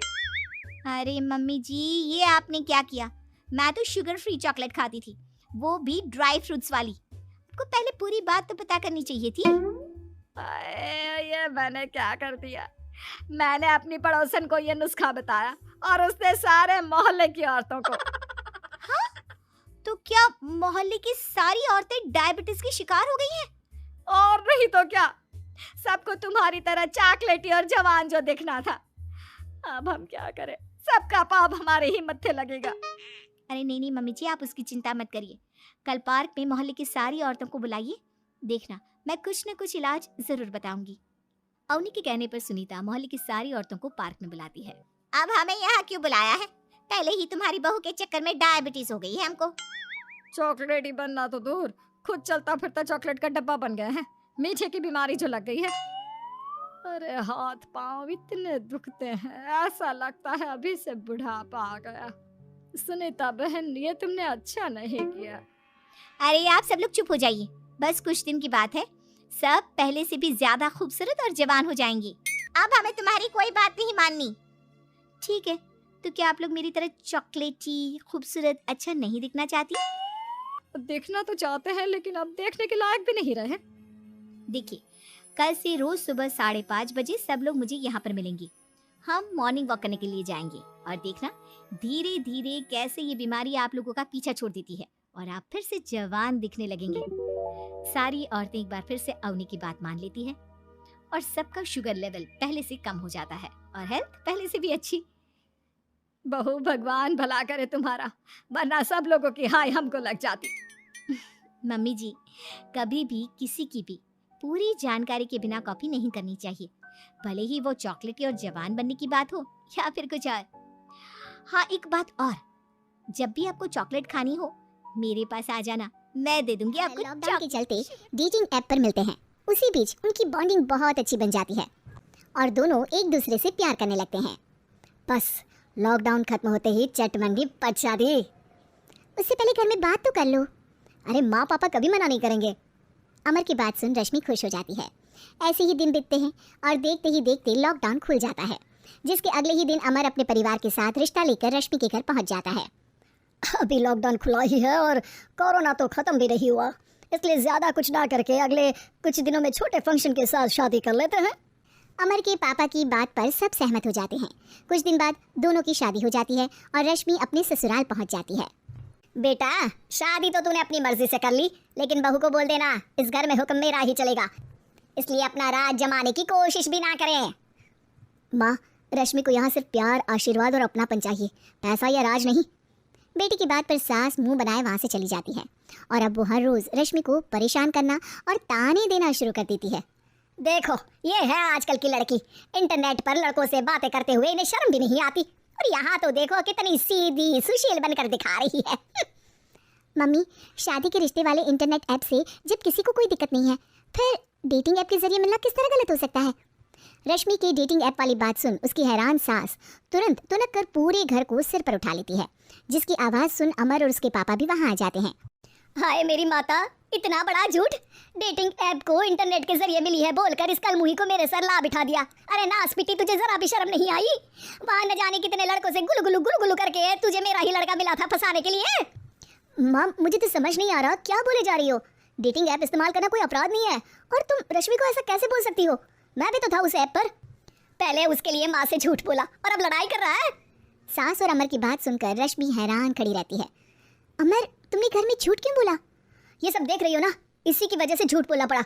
अरे मम्मी जी, ये आपने क्या किया? मैं तो शुगर फ्री चॉकलेट खाती थी, वो भी ड्राई फ्रूट्स वाली। आपको पहले पूरी बात तो पता करनी चाहिए थी। ये मैंने क्या कर दिया? मैंने अपनी पड़ोसन को ये नुस्खा बताया और उसने सारे मोहल्ले की औरतों को। हाँ? तो क्या मोहल्ले की सारी औरतें डायबिटीज की शिकार हो गई हैं? और नहीं तो क्या, सबको तुम्हारी तरह चॉकलेटी और जवान जो दिखना था। अब हम क्या करें, सबका पाप हमारे ही मत्थे लगेगा। अरे नहीं मम्मी जी, आप उसकी चिंता मत करिए। कल पार्क में मोहल्ले की सारी औरतों को बुलाइए, देखना मैं कुछ न कुछ इलाज जरूर बताऊंगी। अवनी के कहने पर सुनीता मोहल्ले की सारी औरतों को पार्क में बुलाती है। अब हमें यहाँ क्यों बुलाया है? पहले ही तुम्हारी बहू के चक्कर में डायबिटीज हो गई है हमको। चॉकलेट ही बनना तो दूर, खुद चलता फिरता चॉकलेट का डब्बा बन गया है, मीठे की बीमारी जो लग गई है। अरे हाथ पांव इतने दुखते हैं, ऐसा लगता है अभी से बुढ़ापा आ गया। सुनीता बहन, ये तुमने अच्छा नहीं किया। अरे आप सब लोग चुप हो जाइए, बस कुछ दिन की बात है, सब पहले से भी ज्यादा खूबसूरत और जवान हो जाएंगी। अब हमें तुम्हारी कोई बात नहीं माननी। ठीक है, तो क्या आप लोग मेरी तरह चॉकलेटी, खूबसूरत, अच्छा नहीं दिखना चाहती? देखना तो चाहते हैं, लेकिन अब देखने के लायक भी नहीं रहे। देखिए, कल से रोज सुबह 5:30 बजे सब लोग मुझे यहाँ पर मिलेंगे। हम मॉर्निंग वॉक करने के लिए जाएंगे, और देखना धीरे धीरे कैसे ये बीमारी आप लोगों का पीछा छोड़ देती है और आप फिर से जवान दिखने लगेंगे। सारी औरतें एक बार फिर से अवनी की बात मान लेती हैं और सबका शुगर लेवल पहले से कम हो जाता है और हेल्थ पहले से भी अच्छी। बहू, भगवान भला करे तुम्हारा, वरना सब लोगों की हाय हमको लग जाती। मम्मी जी, कभी भी किसी की भी पूरी जानकारी के बिना कॉपी नहीं करनी चाहिए, भले ही वो चॉकलेटी और जवान बनने की बात हो या फिर कुछ और। हाँ, एक बात और, जब भी आपको चॉकलेट खानी हो मेरे पास आ जाना, मैं दे दूंगी आपको। लॉकडाउन के चलते डेटिंग ऐप पर मिलते हैं, उसी बीच उनकी बॉन्डिंग बहुत अच्छी बन जाती है और दोनों एक दूसरे से प्यार करने लगते हैं। बस लॉकडाउन खत्म होते ही चटमंगी पट शादी। उससे पहले घर में बात तो कर लो। अरे माँ पापा कभी मना नहीं करेंगे। अमर की बात सुन रश्मि खुश हो जाती है। ऐसे ही दिन बीतते हैं और देखते ही देखते लॉकडाउन खुल जाता है, जिसके अगले ही दिन अमर अपने परिवार के साथ रिश्ता लेकर रश्मि के घर पहुंच जाता है। अभी लॉकडाउन खुला ही है और कोरोना तो खत्म भी नहीं हुआ, इसलिए ज़्यादा कुछ ना करके अगले कुछ दिनों में छोटे फंक्शन के साथ शादी कर लेते हैं। अमर के पापा की बात पर सब सहमत हो जाते हैं। कुछ दिन बाद दोनों की शादी हो जाती है और रश्मि अपने ससुराल पहुंच जाती है। बेटा, शादी तो तूने अपनी मर्जी से कर ली, लेकिन बहू को बोल देना इस घर में हुक्म मेरा ही चलेगा, इसलिए अपना राज जमाने की कोशिश भी ना करें। माँ, रश्मि को यहाँ सिर्फ प्यार, आशीर्वाद और अपनापन चाहिए, पैसा या राज नहीं। बेटी की बात पर सास मुंह बनाए वहाँ से चली जाती है और अब वो हर रोज रश्मि को परेशान करना और ताने देना शुरू कर देती है। देखो, ये है आजकल की लड़की, इंटरनेट पर लड़कों से बातें करते हुए इन्हें शर्म भी नहीं आती, और यहाँ तो देखो कितनी सीधी सुशील बनकर दिखा रही है। मम्मी, शादी के रिश्ते वाले इंटरनेट ऐप से जब किसी को कोई दिक्कत नहीं है, फिर डेटिंग ऐप के जरिए मिलना किस तरह गलत हो सकता है? रश्मि की डेटिंग ऐप वाली बात सुन उसकी हैरान सास तुरंत तुनक कर पूरे घर को सिर पर उठा लेती है, जिसकी आवाज सुन अमर और उसके पापा भी वहां आ जाते हैं। हाय मेरी माता, इतना बड़ा झूठ! डेटिंग ऐप को इंटरनेट के जरिए मिली है बोलकर इस कलमुही को मेरे सर ला बिठा दिया। अरे नास पिटी, तुझे जरा भी शर्म नहीं आई? वहां न जाने कितने लड़कों से गुलगुलू गुलगुलू करके तुझे मेरा ही लड़का मिला था फंसाने के लिए। माँ, मुझे तो समझ नहीं आ रहा क्या बोले जा रही हो। डेटिंग ऐप इस्तेमाल करना कोई अपराध नहीं है, और तुम रश्मि को ऐसा कैसे बोल सकती हो? मैं भी तो था उस ऐप पर। पहले उसके लिए माँ से झूठ बोला और अब लड़ाई कर रहा है। सास और अमर की बात सुनकर रश्मि हैरान खड़ी रहती है। अमर, तुमने घर में झूठ क्यों बोला? ये सब देख रही हो ना, इसी की वजह से झूठ बोलना पड़ा।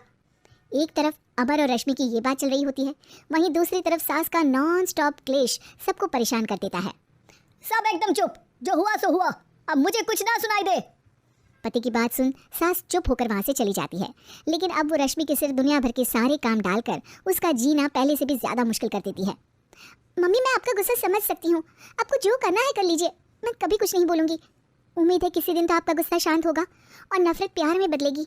एक तरफ अमर और रश्मि की ये बात चल रही होती है, वहीं दूसरी तरफ सास का नॉन स्टॉप क्लेश सबको परेशान कर देता है। सब एकदम चुप, जो हुआ सो हुआ, अब मुझे कुछ ना सुनाई दे। पति की बात सुन सास चुप होकर वहां से चली जाती है, लेकिन अब वो रश्मि के सिर दुनिया भर के सारे काम डालकर उसका जीना पहले से भी ज्यादा मुश्किल कर देती है। मम्मी, मैं आपका गुस्सा समझ सकती हूँ, आपको जो करना है कर लीजिए, मैं कभी कुछ नहीं बोलूंगी। उम्मीद है किसी दिन तो आपका गुस्सा शांत होगा और नफरत प्यार में बदलेगी।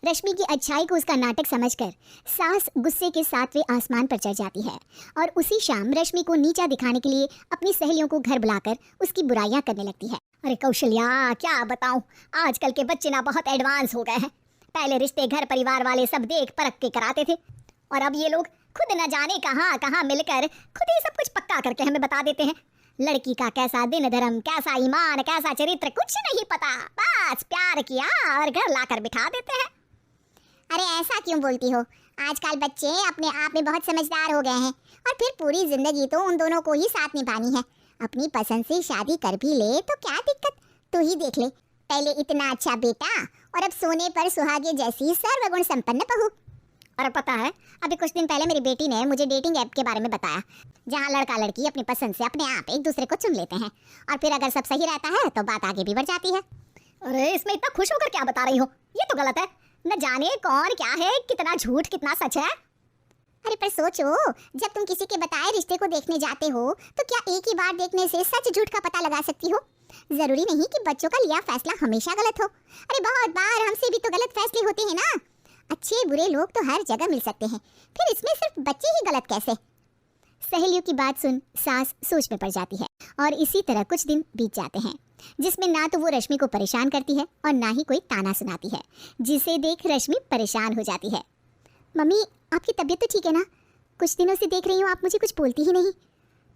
रश्मि की अच्छाई को उसका नाटक समझकर सास गुस्से के 7वें आसमान पर चढ़ जाती है और उसी शाम रश्मि को नीचा दिखाने के लिए अपनी सहेलियों को घर बुलाकर उसकी बुराइयां करने लगती है। अरे कौशल्या, क्या बताऊं, आजकल के बच्चे ना बहुत एडवांस हो गए हैं। पहले रिश्ते घर परिवार वाले सब देख परख के कराते थे, और अब ये लोग खुद न जाने कहाँ कहाँ मिलकर खुद ही सब कुछ पक्का करके हमें बता देते हैं। लड़की का कैसा दिन धर्म, कैसा ईमान, कैसा चरित्र, कुछ नहीं पता, बस प्यार किया और घर लाकर बिठा देते हैं। अरे ऐसा क्यों बोलती हो? आजकल बच्चे अपने आप में बहुत समझदार हो गए हैं, और फिर पूरी जिंदगी तो उन दोनों को ही साथ निभानी है। अपनी पसंद से शादी कर भी ले तो क्या दिक्कत? तू ही देख ले, पहले इतना अच्छा बेटा और अब सोने पर सुहागे जैसी सर्वगुण संपन्न बहू। और पता है, अभी कुछ दिन पहले मेरी बेटी ने मुझे डेटिंग ऐप के बारे में बताया, जहाँ लड़का लड़की अपनी पसंद से अपने आप एक दूसरे को चुन लेते हैं, और फिर अगर सब सही रहता है तो बात आगे भी बढ़ जाती है। अरे इसमें इतना खुश होकर क्या बता रही हो? ये तो गलत है। न जाने कौन क्या है, कितना झूठ कितना सच है। अरे पर सोचो, जब तुम किसी के बताए रिश्ते को देखने जाते हो तो क्या एक ही बार देखने से सच झूठ का पता लगा सकती हो? जरूरी नहीं कि बच्चों का लिया फैसला हमेशा गलत हो। अरे बहुत बार हमसे भी तो गलत फैसले होते हैं ना। अच्छे बुरे लोग तो हर जगह मिल सकते हैं, फिर इसमें सिर्फ बच्चे ही गलत कैसे? सहेलियों की बात सुन सास सोच में पड़ जाती है, और इसी तरह कुछ दिन बीत जाते हैं, जिसमें ना तो वो रश्मि को परेशान करती है और ना ही कोई ताना सुनाती है, जिसे देख रश्मि परेशान हो जाती है। मम्मी, आपकी तबीयत तो ठीक है ना? कुछ दिनों से देख रही हूँ आप मुझे कुछ बोलती ही नहीं।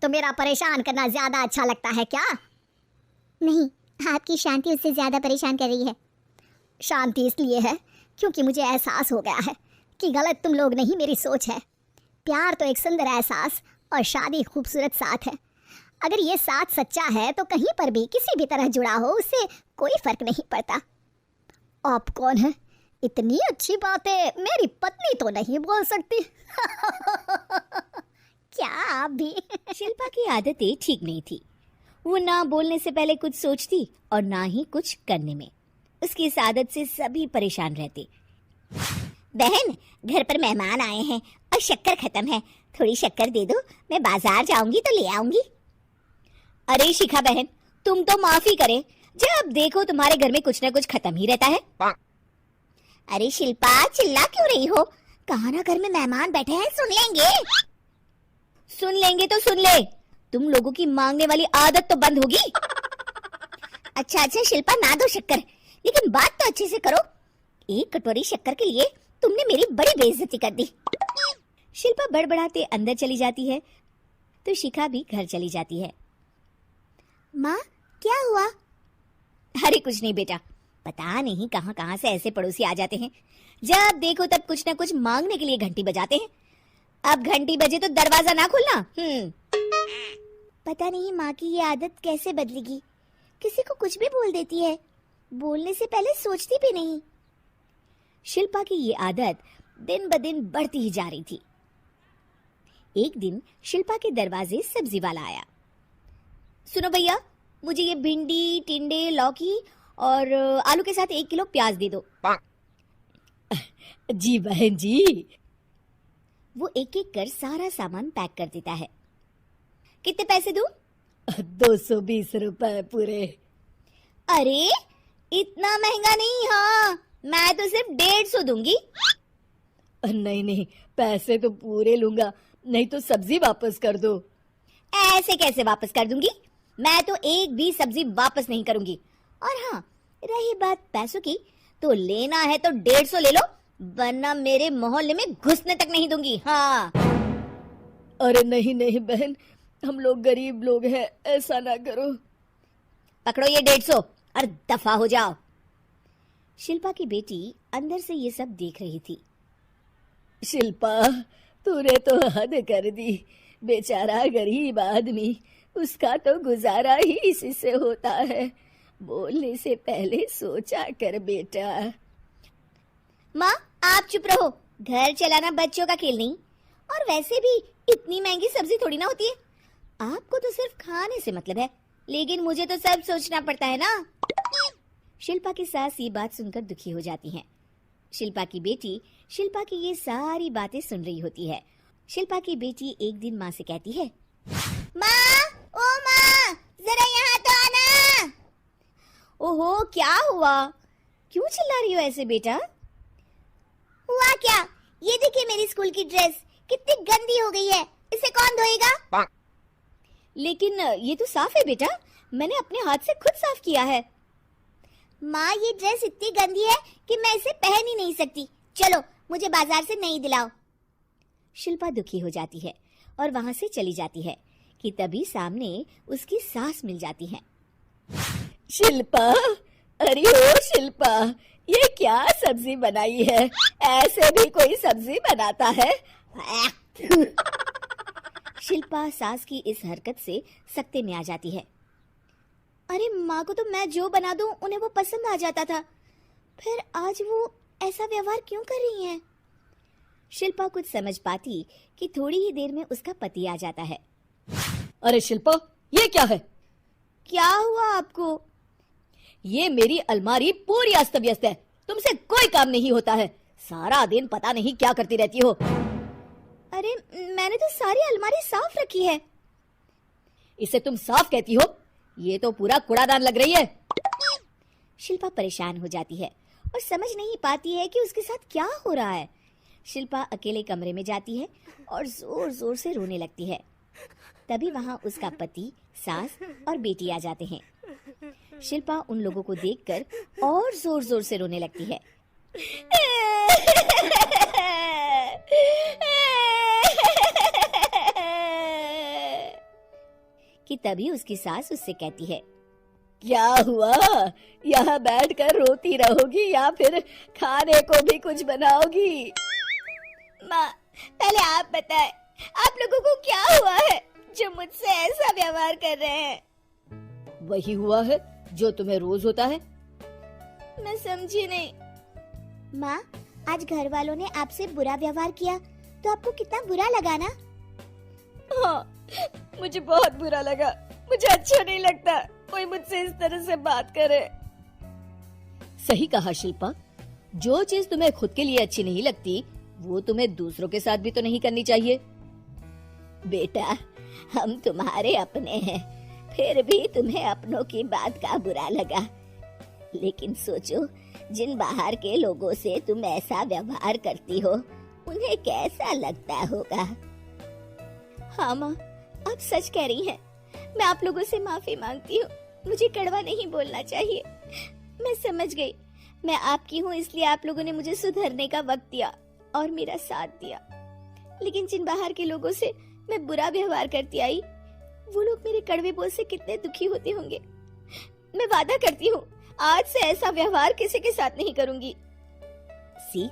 तो मेरा परेशान करना ज्यादा अच्छा लगता है क्या? नहीं, आपकी शांति उससे ज्यादा परेशान कर रही है। शांति इसलिए है क्योंकि मुझे एहसास हो गया है कि गलत तुम लोग नहीं, मेरी सोच है। प्यार तो एक सुंदर एहसास और शादी खूबसूरत साथ है। अगर ये साथ सच्चा है तो कहीं पर भी किसी भी तरह जुड़ा हो, उससे कोई फर्क नहीं पड़ता। आप कौन है? इतनी अच्छी बातें मेरी पत्नी तो नहीं बोल सकती। क्या आप भी? शिल्पा की आदतें ठीक नहीं थी। वो ना बोलने से पहले कुछ सोचती और ना ही कुछ करने में। उसकी इस आदत से सभी परेशान रहते। बहन, घर पर मेहमान आए हैं और शक्कर खत्म है, थोड़ी शक्कर दे दो, मैं बाजार जाऊंगी तो ले आऊंगी। अरे शिखा बहन, तुम तो माफी करे, जब देखो तुम्हारे घर में कुछ ना कुछ खत्म ही रहता है। अरे शिल्पा, चिल्ला क्यों रही हो? कहा ना घर में मेहमान बैठे हैं, सुन लेंगे। सुन लेंगे तो सुन ले, तुम लोगों की मांगने वाली आदत तो बंद होगी। अच्छा अच्छा शिल्पा, ना दो शक्कर, लेकिन बात तो अच्छे से करो। एक कटोरी शक्कर के लिए तुमने मेरी बड़ी बेइज्जती कर दी। शिल्पा बड़बड़ाते अंदर चली जाती है तो शिखा भी घर चली जाती है। माँ, क्या हुआ? अरे कुछ नहीं बेटा, पता नहीं कहां कहां से ऐसे पड़ोसी आ जाते हैं, जब देखो तब कुछ ना कुछ मांगने के लिए घंटी बजाते हैं। अब घंटी बजे तो दरवाजा ना खोलना। पता नहीं माँ की ये आदत कैसे बदलेगी, किसी को कुछ भी बोल देती है, बोलने से पहले सोचती भी नहीं। शिल्पा की ये आदत दिन ब दिन बढ़ती ही जा रही थी। एक दिन शिल्पा के दरवाजे सब्जी वाला आया। सुनो भैया, मुझे ये भिंडी, टिंडे, लौकी और आलू के साथ 1 किलो प्याज दे दो। जी बहन जी। वो एक एक कर सारा सामान पैक कर देता है। कितने पैसे दूं? 220 रुपए पूरे। अरे इतना महंगा नहीं। हाँ, मैं तो सिर्फ 150 दूंगी। नहीं नहीं, पैसे तो पूरे लूंगा, नहीं तो सब्जी वापस कर दो। ऐसे कैसे वापस कर दूंगी? मैं तो एक भी सब्जी वापस नहीं करूंगी। और हाँ, रही बात पैसों की, तो लेना है तो 150 ले लो, वरना मेरे मोहल्ले में घुसने तक नहीं दूंगी। हाँ। अरे नहीं नहीं बहन, हम लोग गरीब लोग हैं, ऐसा ना करो। पकड़ो ये 150 और दफा हो जाओ। शिल्पा की बेटी अंदर से ये सब देख रही थी। शिल्पा, तूने तो हद कर दी। बेचारा गरीब आदमी, उसका तो गुजारा ही इसी से होता है। बोलने से पहले सोचा कर बेटा। माँ, आप चुप रहो। घर चलाना बच्चों का खेल नहीं, और वैसे भी इतनी महंगी सब्जी थोड़ी ना होती है। आपको तो सिर्फ खाने से मतलब है, लेकिन मुझे तो सब सोचना पड़ता है ना। शिल्पा की सास ये बात सुनकर दुखी हो जाती हैं। शिल्पा की बेटी शिल्पा की ये सारी बातें सुन रही होती है। शिल्पा की बेटी एक दिन माँ से कहती है, माँ, ओ माँ, जरा यहाँ तो आना। ओहो, क्या हुआ? क्यों चिल्ला रही हो ऐसे बेटा? हुआ क्या? ये देखिए मेरी स्कूल की ड्रेस कितनी गंदी हो गई है, इसे कौन धोएगा? लेकिन ये तो साफ है बेटा, मैंने अपने हाथ से खुद साफ किया है। माँ, ये ड्रेस इतनी गंदी है कि मैं इसे पहन ही नहीं सकती। चलो, मुझे बाजार से नई दिलाओ। शिल्पा दुखी हो जाती है और वहां से चली जाती है कि तभी सामने उसकी सास मिल जाती है। शिल्पा, अरे ओ शिल्पा, ये क्या सब्जी बनाई है? ऐसे भी कोई सब्जी बनाता है? शिल्पा सास की इस हरकत से सख्ते में आ जाती है। अरे माँ को तो मैं जो बना दूं उन्हें वो पसंद आ जाता था, फिर आज वो ऐसा व्यवहार क्यों कर रही हैं? शिल्पा कुछ समझ पाती कि थोड़ी ही देर में उसका पति आ जाता है। अरे शिल्पा, ये क्या है? क्या हुआ आपको? ये मेरी अलमारी पूरी अस्त व्यस्त है, तुमसे कोई काम नहीं होता है। सारा दिन पता नहीं क्या करती रहती हो। अरे मैंने तो सारी अलमारी साफ रखी है। इसे तुम साफ कहती हो? ये तो पूरा कूड़ादान लग रही है। शिल्पा परेशान हो जाती है और समझ नहीं पाती है कि उसके साथ क्या हो रहा है। शिल्पा अकेले कमरे में जाती है और जोर जोर से रोने लगती है। तभी वहां उसका पति, सास और बेटी आ जाते हैं। शिल्पा उन लोगों को देखकर और जोर जोर से रोने लगती है। कि तभी उसकी सास उससे कहती है, क्या हुआ? यहाँ बैठकर रोती रहोगी या फिर खाने को भी कुछ बनाओगी? माँ, पहले आप बताएं, आप लोगों को क्या हुआ है जो मुझसे ऐसा व्यवहार कर रहे हैं? वही हुआ है जो तुम्हें रोज होता है। मैं समझी नहीं। माँ, आज घर वालों ने आपसे बुरा व्यवहार किया तो आपको कितना बुरा लगा ना? हाँ, मुझे बहुत बुरा लगा। मुझे अच्छा नहीं लगता कोई मुझसे इस तरह से बात करे। सही कहा शिल्पा, जो चीज तुम्हें खुद के लिए अच्छी नहीं लगती वो तुम्हें दूसरों के साथ भी तो नहीं करनी चाहिए। बेटा, हम तुम्हारे अपने हैं, फिर भी तुम्हें अपनों की बात का बुरा लगा। लेकिन सोचो, जिन बाहर के लोगों से तुम ऐसा व्यवहार करती हो उन्हें कैसा लगता होगा। हाँ माँ, आप सच कह रही हैं। मैं आप लोगों से माफी मांगती हूँ, मुझे कड़वा नहीं बोलना चाहिए। मैं समझ गई, मैं आपकी हूँ इसलिए आप लोगों ने मुझे सुधरने का वक्त दिया और मेरा साथ दिया। लेकिन जिन बाहर के लोगों से मैं बुरा व्यवहार करती आई, वो लोग मेरे कड़वे बोल से कितने दुखी होते होंगे। मैं वादा करती हूँ, आज से ऐसा व्यवहार किसी के साथ नहीं करूंगी। सीख,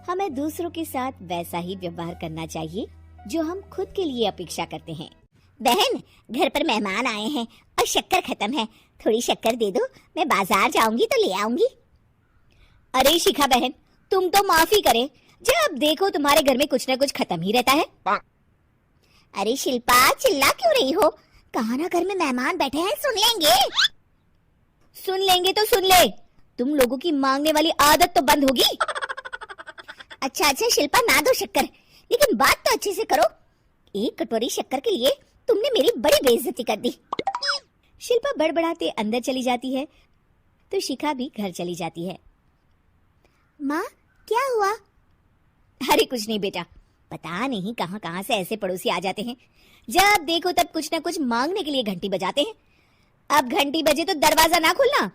हमें दूसरों के साथ वैसा ही व्यवहार करना चाहिए जो हम खुद के लिए अपेक्षा करते हैं। बहन, घर पर मेहमान आए हैं और शक्कर खत्म है, थोड़ी शक्कर दे दो, मैं बाजार जाऊंगी तो ले आऊंगी। अरे शिखा बहन, तुम तो माफी करे, जब देखो तुम्हारे घर में कुछ न कुछ खत्म ही रहता है। अरे शिल्पा, चिल्ला क्यों रही हो? कहा ना घर में मेहमान बैठे हैं, सुन लेंगे। सुन लेंगे तो सुन ले, तुम लोगों की मांगने वाली आदत तो बंद होगी। अच्छा अच्छा शिल्पा, ना दो शक्कर, लेकिन बात तो अच्छे से करो। एक कटोरी शक्कर के लिए तुमने मेरी बड़ी बेइज्जती कर दी। शिल्पा बड़बड़ाते अंदर चली जाती है तो शिखा भी घर चली जाती है। माँ, क्या हुआ? अरे कुछ नहीं बेटा, पता नहीं कहाँ कहाँ से ऐसे पड़ोसी आ जाते हैं, जब देखो तब कुछ ना कुछ मांगने के लिए घंटी बजाते हैं। अब घंटी बजे तो दरवाजा ना खोलना।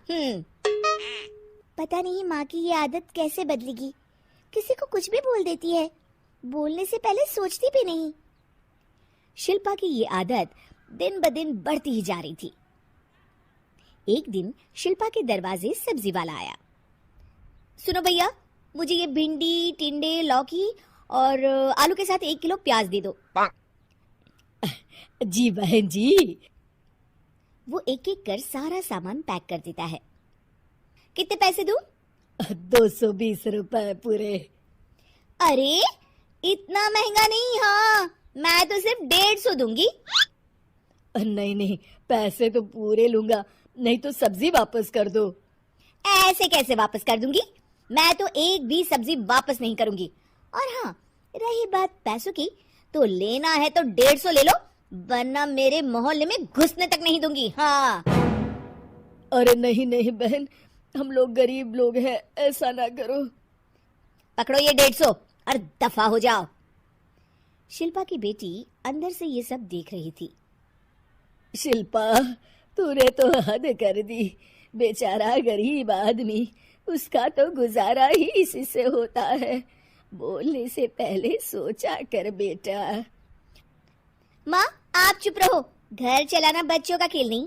पता नहीं माँ की ये आदत कैसे बदलेगी, किसी को कुछ भी बोल देती है, बोलने से पहले सोचती भी नहीं। शिल्पा की ये आदत दिन ब दिन बढ़ती ही जा रही थी। एक दिन शिल्पा के दरवाजे सब्जी वाला आया। सुनो भैया, मुझे ये भिंडी, टिंडे, लौकी और आलू के साथ 1 किलो प्याज दे दो। जी बहन जी। वो एक एक कर सारा सामान पैक कर देता है। कितने पैसे दूं? 220 रुपए पूरे। अरे इतना महंगा नहीं, हाँ मैं तो सिर्फ 150 दूंगी। नहीं नहीं, पैसे तो पूरे लूंगा, नहीं तो सब्जी वापस कर दो। ऐसे कैसे वापस कर दूंगी? मैं तो एक भी सब्जी वापस नहीं करूंगी। और हाँ, रही बात पैसों की, तो लेना है तो 150 ले लो, वरना मेरे मोहल्ले में घुसने तक नहीं दूंगी। हाँ। अरे नहीं नहीं बहन, हम लोग गरीब लोग हैं, ऐसा ना करो। पकड़ो ये 150 और दफा हो जाओ। शिल्पा की बेटी अंदर से ये सब देख रही थी। शिल्पा, तूने तो हद कर दी। बेचारा गरीब आदमी, उसका तो गुजारा ही इसी से होता है। बोलने से पहले सोचा कर बेटा। माँ आप चुप रहो, घर चलाना बच्चों का खेल नहीं,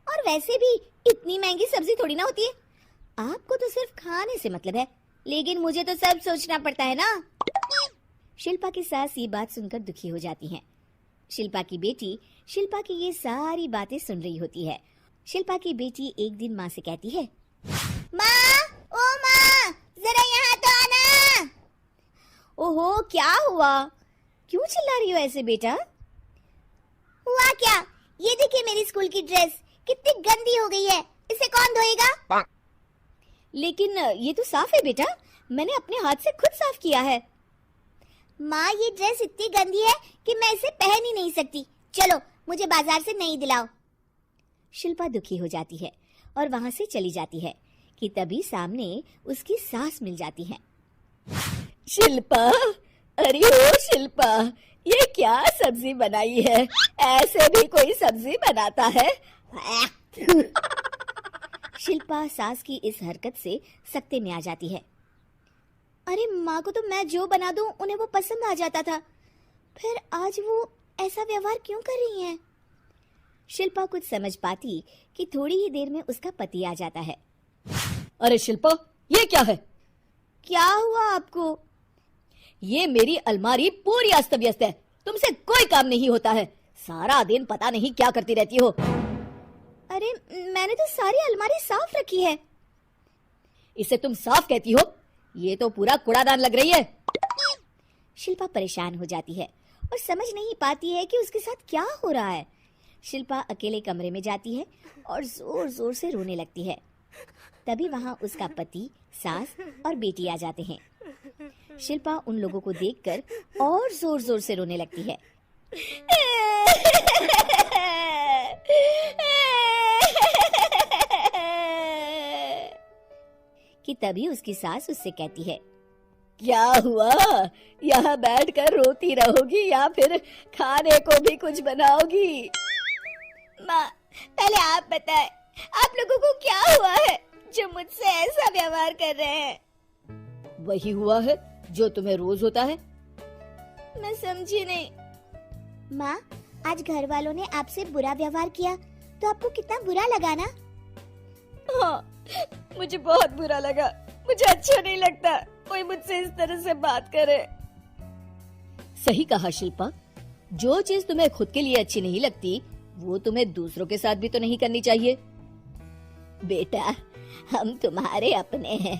और वैसे भी इतनी महंगी सब्जी थोड़ी ना होती है। आपको तो सिर्फ खाने से मतलब है, लेकिन मुझे तो सब सोचना पड़ता है ना। शिल्पा की सास ये बात सुनकर दुखी हो जाती हैं। शिल्पा की बेटी शिल्पा की ये सारी बातें सुन रही होती है। शिल्पा की बेटी एक दिन माँ से कहती है, माँ, ओ माँ, जरा यहाँ तो आना। ओहो क्या हुआ, क्यों चिल्ला रही हो ऐसे बेटा? हुआ क्या, ये देखिए मेरी स्कूल की ड्रेस कितनी गंदी हो गई है, इसे कौन धोएगा? लेकिन ये तो साफ है बेटा, मैंने अपने हाथ से खुद साफ किया है। माँ ये ड्रेस इतनी गंदी है कि मैं इसे पहन ही नहीं सकती, चलो मुझे बाजार से नई दिलाओ। शिल्पा दुखी हो जाती है और वहां से चली जाती है कि तभी सामने उसकी सास मिल जाती है। शिल्पा, अरे ओ शिल्पा, ये क्या सब्जी बनाई है? ऐसे भी कोई सब्जी बनाता है? शिल्पा सास की इस हरकत से सकते में आ जाती है। अरे माँ को तो मैं जो बना दूं उन्हें वो पसंद आ जाता था, फिर आज वो ऐसा व्यवहार क्यों कर रही हैं? शिल्पा कुछ समझ पाती कि थोड़ी ही देर में उसका पति आ जाता है। अरे शिल्पा, ये क्या है? क्या हुआ आपको? ये मेरी अलमारी पूरी अस्त व्यस्त है, तुमसे कोई काम नहीं होता है, सारा दिन पता नहीं क्या करती रहती हो। अरे मैंने तो सारी अलमारी साफ रखी है। इसे तुम साफ कहती हो? ये तो पूरा कूड़ादान लग रही है। शिल्पा परेशान हो जाती है और समझ नहीं पाती है कि उसके साथ क्या हो रहा है। शिल्पा अकेले कमरे में जाती है और जोर जोर से रोने लगती है। तभी वहां उसका पति, सास और बेटी आ जाते हैं। शिल्पा उन लोगों को देखकर और जोर जोर से रोने लगती है। कि तभी उसकी सास उससे कहती है, क्या हुआ? यहाँ बैठकर रोती रहोगी या फिर खाने को भी कुछ बनाओगी? माँ पहले आप बताएं, आप लोगों को क्या हुआ है जो मुझसे ऐसा व्यवहार कर रहे हैं? वही हुआ है जो तुम्हें रोज होता है। मैं समझी नहीं। माँ, आज घर वालों ने आपसे बुरा व्यवहार किया तो आपको कितना बुरा लगा ना? हाँ, मुझे बहुत बुरा लगा, मुझे अच्छा नहीं लगता कोई मुझसे इस तरह से बात करे। सही कहा शिल्पा, जो चीज तुम्हें खुद के लिए अच्छी नहीं लगती वो तुम्हें दूसरों के साथ भी तो नहीं करनी चाहिए। बेटा, हम तुम्हारे अपने हैं,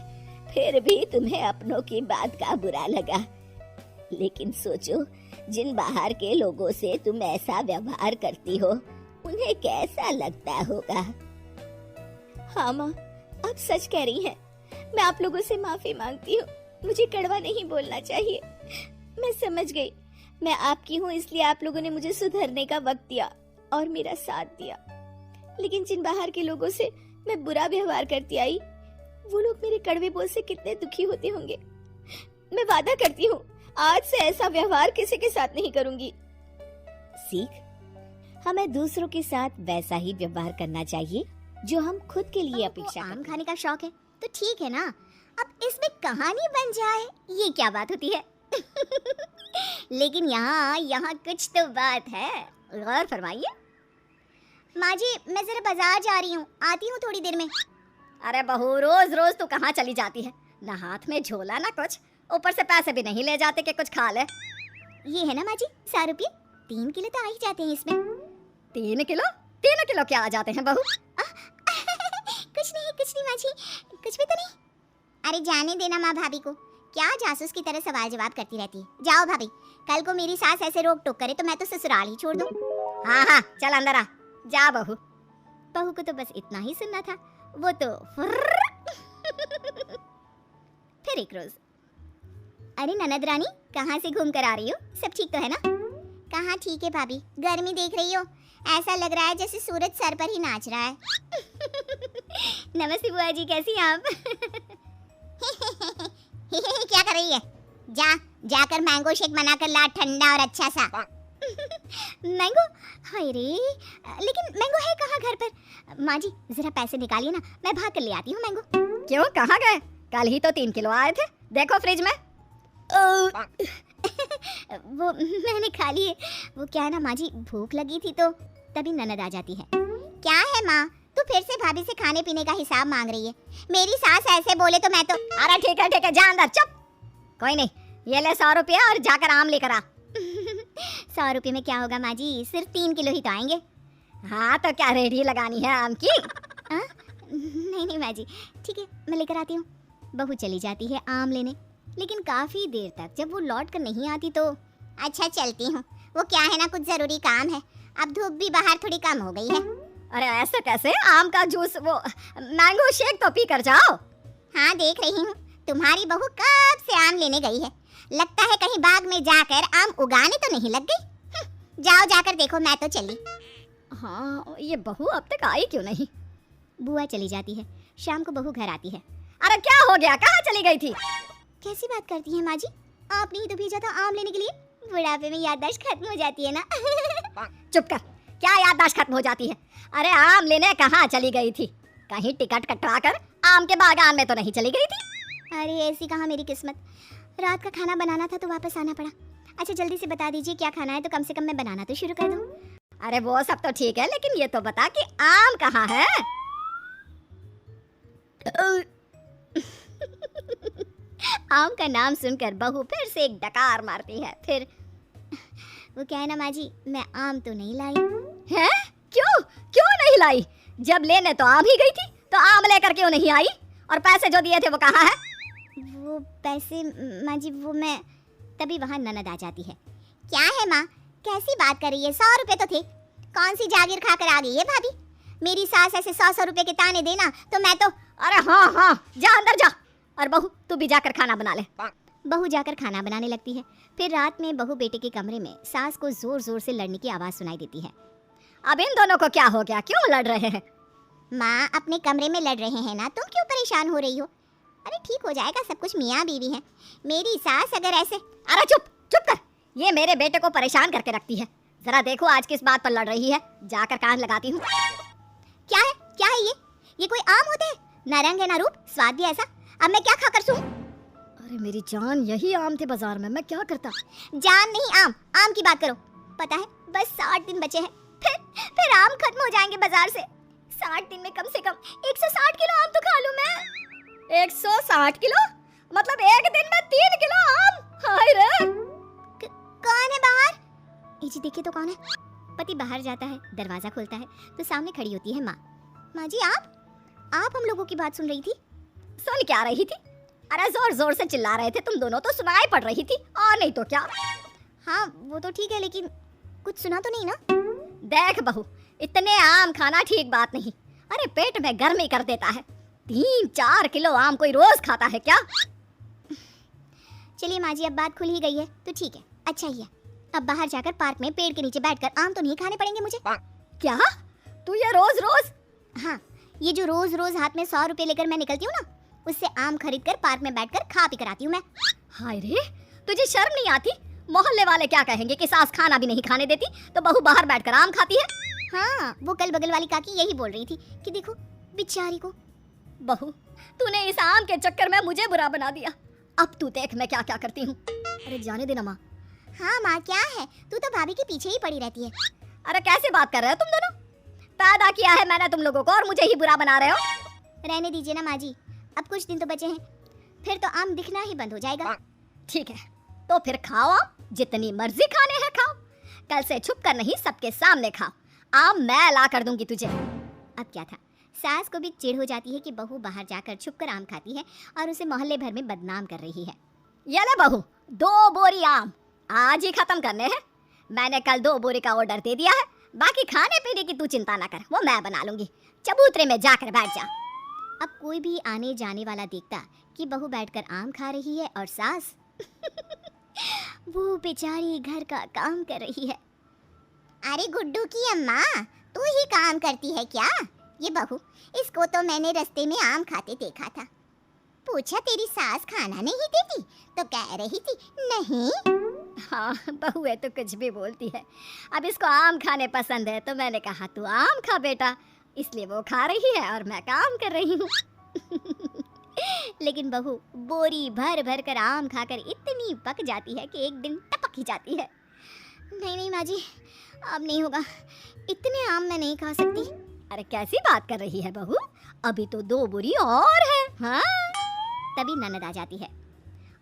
फिर भी तुम्हें अपनों की बात का बुरा लगा, लेकिन सोचो जिन बाहर के लोगों से तुम ऐसा व्यवहार करती हो उन्हें कैसा लगता होगा। हाँ माँ, आप सच कह रही हैं, मैं आप लोगों से माफी मांगती हूँ, मुझे कड़वा नहीं बोलना चाहिए। मैं समझ गई, मैं आपकी हूँ इसलिए आप लोगों ने मुझे सुधरने का वक्त दिया और मेरा साथ दिया, लेकिन जिन बाहर के लोगों से मैं बुरा व्यवहार करती आई वो लोग मेरे कड़वे बोल से कितने दुखी होते होंगे। मैं वादा करती हूँ आज से ऐसा व्यवहार किसी के साथ नहीं करूंगी। सीख, हमें दूसरों के साथ वैसा ही व्यवहार करना चाहिए जो हम खुद के लिए अपेक्षा आम करते हैं। खाने का शौक है तो ठीक है ना, अब इसमें कहानी बन जाए ये क्या बात होती है। लेकिन यहाँ कुछ तो बात है, गौर फरमाइए। माँ जी मैं जरा बाजार जा रही हूँ, आती हूँ थोड़ी देर में। अरे बहू, रोज रोज तू कहाँ चली जाती है? ना हाथ में झोला ना कुछ, ऊपर से पैसे भी नहीं ले जाते कि कुछ खा ले। ये है ना माँ जी 100 रुपये, 3 किलो तो आ ही जाते हैं इसमें। 3 किलो? 3 किलो क्या आ जाते हैं बहू? कुछ नहीं माँ जी, कुछ भी तो नहीं। अरे जाने देना माँ भाभी को, क्या जासूस की तरह सवाल जवाब करती रहती है। जाओ भाभी, कल को मेरी सास ऐसे रोक टोक करे तो मैं तो ससुराल ही छोड़ दूँ। हाँ हाँ चल अंदर आ, जा बहू। बहू को तो बस इतना ही सुनना था, वो तो फिर एक रोज, अरे ननद रानी कहाँ से घूम कर आ रही हो? सब ठीक तो है ना? कहाँ ठीक है भाभी, गर्मी देख रही हो, ऐसा लग रहा है जैसे सूरज सर पर ही नाच रहा है। नमस्ते बुआ जी, कैसी हैं आप? क्या कर रही है? जाकर मैंगो शेक बनाकर ला, ठंडा और अच्छा सा। मैंगो? हाय रे, लेकिन मैंगो है कहाँ घर पर? माँ जी जरा पैसे निकालिए ना, मैं भाग कर ले आती हूँ मैंगो। क्यों, कहाँ गए? कल ही तो 3 किलो आए थे, देखो फ्रिज में। वो मैंने खा लिए। वो क्या है ना माँ जी, भूख लगी थी तो तभी ननद आ जाती है। क्या है माँ, तू फिर से भाभी से खाने पीने का हिसाब मांग रही है? मेरी सास ऐसे बोले तो मैं तो। अरे ठीक है जा अंदर, चुप। कोई नहीं, ये ले 100 रुपया और जाकर आम लेकर आ। 100 रुपये में क्या होगा माँ जी, सिर्फ 3 किलो ही तो आएंगे। हाँ तो क्या रेडी लगानी है आम की? नहीं माँ जी, ठीक है मैं लेकर आती हूँ। बहू चली जाती है आम लेने, लेकिन काफी देर तक जब वो लौट कर नहीं आती तो अच्छा चलती हूँ, वो क्या है ना कुछ जरूरी काम है, अब धूप भी बाहर थोड़ी कम हो गई है। अरे ऐसे कैसे? आम का जूस, वो मैंगो शेक तो पी कर जाओ। हाँ देख रही हूँ, तुम्हारी बहू कब से आम लेने गई है, लगता है कहीं बाग में जाकर आम उगाने तो नहीं लग गई। जाओ जाकर देखो, मैं तो चली। हाँ ये बहू अब तक आई क्यों नहीं? बुआ चली जाती है, शाम को बहू घर आती है। अरे क्या हो गया, कहाँ चली गई थी? कैसी बात करती है माँ जी, आपने ही तो भेजा था आम लेने के लिए। बुढ़ापे में याददाश्त खत्म हो जाती है ना। चुप कर, क्या याददाश्त खत्म हो जाती है? अरे आम लेने कहाँ चली गई थी? कहीं टिकट कटवा कर आम के बागान में तो नहीं चली गई थी? अरे ऐसी कहाँ मेरी किस्मत, रात का खाना बनाना था तो वापस आना पड़ा। अच्छा जल्दी से बता दीजिए क्या खाना है तो कम से कम मैं बनाना तो शुरू कर दूँ। अरे वो सब तो ठीक है, लेकिन ये तो बता कि आम कहाँ है? आम का नाम सुनकर बहू फिर से एक डकार मारती है। फिर वो क्या है ना माँ जी, मैं आम तो नहीं लाई। हैं? क्यों नहीं लाई? जब लेने तो आम ही गई थी, तो आम लेकर क्यों नहीं आई? और पैसे जो दिए थे वो कहाँ है? वो पैसे माँ जी, वो मैं तभी वहाँ ननद आ जाती है। क्या है माँ, कैसी बात कर रही है? 100 रुपए तो थे, कौन सी जागीर खाकर आ गई है भाभी? मेरी सास ऐसे 100 रुपए के ताने देना तो मैं तो। अरे हाँ जा अंदर जा, और बहू तू भी जाकर खाना बना ले। बहू जाकर खाना बनाने लगती है। फिर रात में बहू बेटे के कमरे में सास को जोर जोर से लड़ने की आवाज सुनाई देती है। अब इन दोनों को क्या हो गया, क्यों लड़ रहे हैं? माँ अपने कमरे में लड़ रहे हैं ना, तुम क्यों परेशान हो रही हो? अरे ठीक हो जाएगा सब कुछ, मियाँ बीवी है। मेरी सास अगर ऐसे। अरे चुप कर, ये मेरे बेटे को परेशान करके रखती है। जरा देखो आज किस बात पर लड़ रही है, जाकर कान लगाती हूँ। क्या है ये कोई आम होते हैं? ना रंग है ना रूप, स्वाद भी ऐसा। अब मैं क्या खाकर सूं? अरे मेरी जान, यही आम थे बाजार में, मैं क्या करता? जान नहीं, आम की बात करो। पता है बस 60 दिन बचे हैं, फिर आम खत्म हो जाएंगे बाजार से। 60 दिन में कम से कम 160 किलो आम तो खा लूं मैं। 160 किलो? मतलब एक दिन में 3 किलो आम? हाय रे! कौन है बाहर? जी देखिए तो कौन है। पति बाहर जाता है, दरवाजा खोलता है तो सामने खड़ी होती है माँ। माँ जी आप हम लोगों की बात सुन रही थी? सुन क्या रही थी? अरे जोर जोर से चिल्ला रहे थे तुम दोनों, तो सुनाई पड़ रही थी, और नहीं तो क्या। हाँ वो तो ठीक है, लेकिन कुछ सुना तो नहीं ना? देख बहू, इतने आम खाना ठीक बात नहीं। अरे पेट में गर्मी कर देता है। 3-4 किलो आम कोई रोज खाता है क्या? चलिए माँ जी, अब बात खुल ही गई है तो ठीक है, अच्छा ही है। अब बाहर जाकर पार्क में पेड़ के नीचे बैठकर आम तो नहीं खाने पड़ेंगे मुझे। क्या तू ये रोज रोज? हाँ, ये जो रोज रोज हाथ में 100 रुपए लेकर मैं निकलती हूँ ना, उससे आम खरीद कर पार्क में बैठकर खा पी कर आती हूँ मैं। हाय रे, तुझे शर्म नहीं आती? मोहल्ले वाले क्या कहेंगे कि सास खाना भी नहीं खाने देती तो बहू बाहर बैठकर आम खाती है। हाँ, वो कल बगल वाली काकी यही बोल रही थी कि देखो बेचारी को। बहू, तूने इस आम के चक्कर में मुझे बुरा बना दिया। अब तू देख मैं क्या क्या करती हूँ। अरे जाने देना माँ। हाँ माँ, क्या है, तू तो भाभी के पीछे ही पड़ी रहती है। अरे कैसे बात कर रहे हो तुम दोनों? पैदा किया है मैंने तुम लोगों को और मुझे ही बुरा बना रहे हो। रहने दीजिए ना माँ जी, अब कुछ दिन तो बचे हैं, फिर तो आम दिखना ही बंद हो जाएगा। ठीक है, तो फिर खाओ आम, जितनी मर्जी खाने हैं खाओ। कल से छुप कर नहीं, सबके सामने खाओ। आम मैं ला कर दूंगी तुझे। अब क्या था, सास को भी चिढ़ हो जाती है कि बहू बाहर जाकर छुपकर आम खाती है और उसे मोहल्ले भर में बदनाम कर रही है। ये ले बहू, 2 बोरी आम आज ही खत्म करने हैं। मैंने कल 2 बोरी का ऑर्डर दे दिया है। बाकी खाने पीने की तू चिंता ना कर, वो मैं बना लूंगी। चबूतरे में जाकर बैठ जा। अब कोई भी आने जाने वाला देखता कि बहू बैठकर आम खा रही है और सास वो बेचारी घर का काम कर रही है। अरे गुड्डू की अम्मा, तू ही काम करती है क्या? ये बहू, इसको तो मैंने रास्ते में आम खाते देखा था। पूछा तेरी सास खाना नहीं देती तो कह रही थी नहीं। हाँ, बहू है तो कुछ भी बोलती है। अब इसको आम खाने पसंद है तो मैंने कहा तू आम खा बेटा, इसलिए वो खा रही है और मैं काम कर रही हूँ। लेकिन बहू बोरी भर भर कर आम खाकर इतनी पक जाती है कि एक दिन टपक ही जाती है। नहीं नहीं माँ जी, अब नहीं होगा, इतने आम मैं नहीं खा सकती। अरे कैसी बात कर रही है बहू, अभी तो 2 बोरी और है। हाँ, तभी ननद आ जाती है।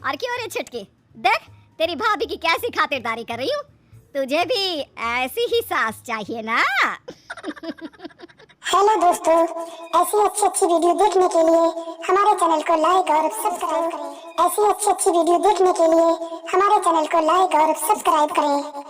और क्यों रे छुटकी, देख तेरी भाभी की कैसी खातिरदारी कर रही हूँ। तुझे भी ऐसी ही सास चाहिए ना। हेलो दोस्तों, ऐसी अच्छी वीडियो देखने के लिए हमारे चैनल को लाइक और सब्सक्राइब करें। ऐसी अच्छी वीडियो देखने के लिए हमारे चैनल को लाइक और सब्सक्राइब करें।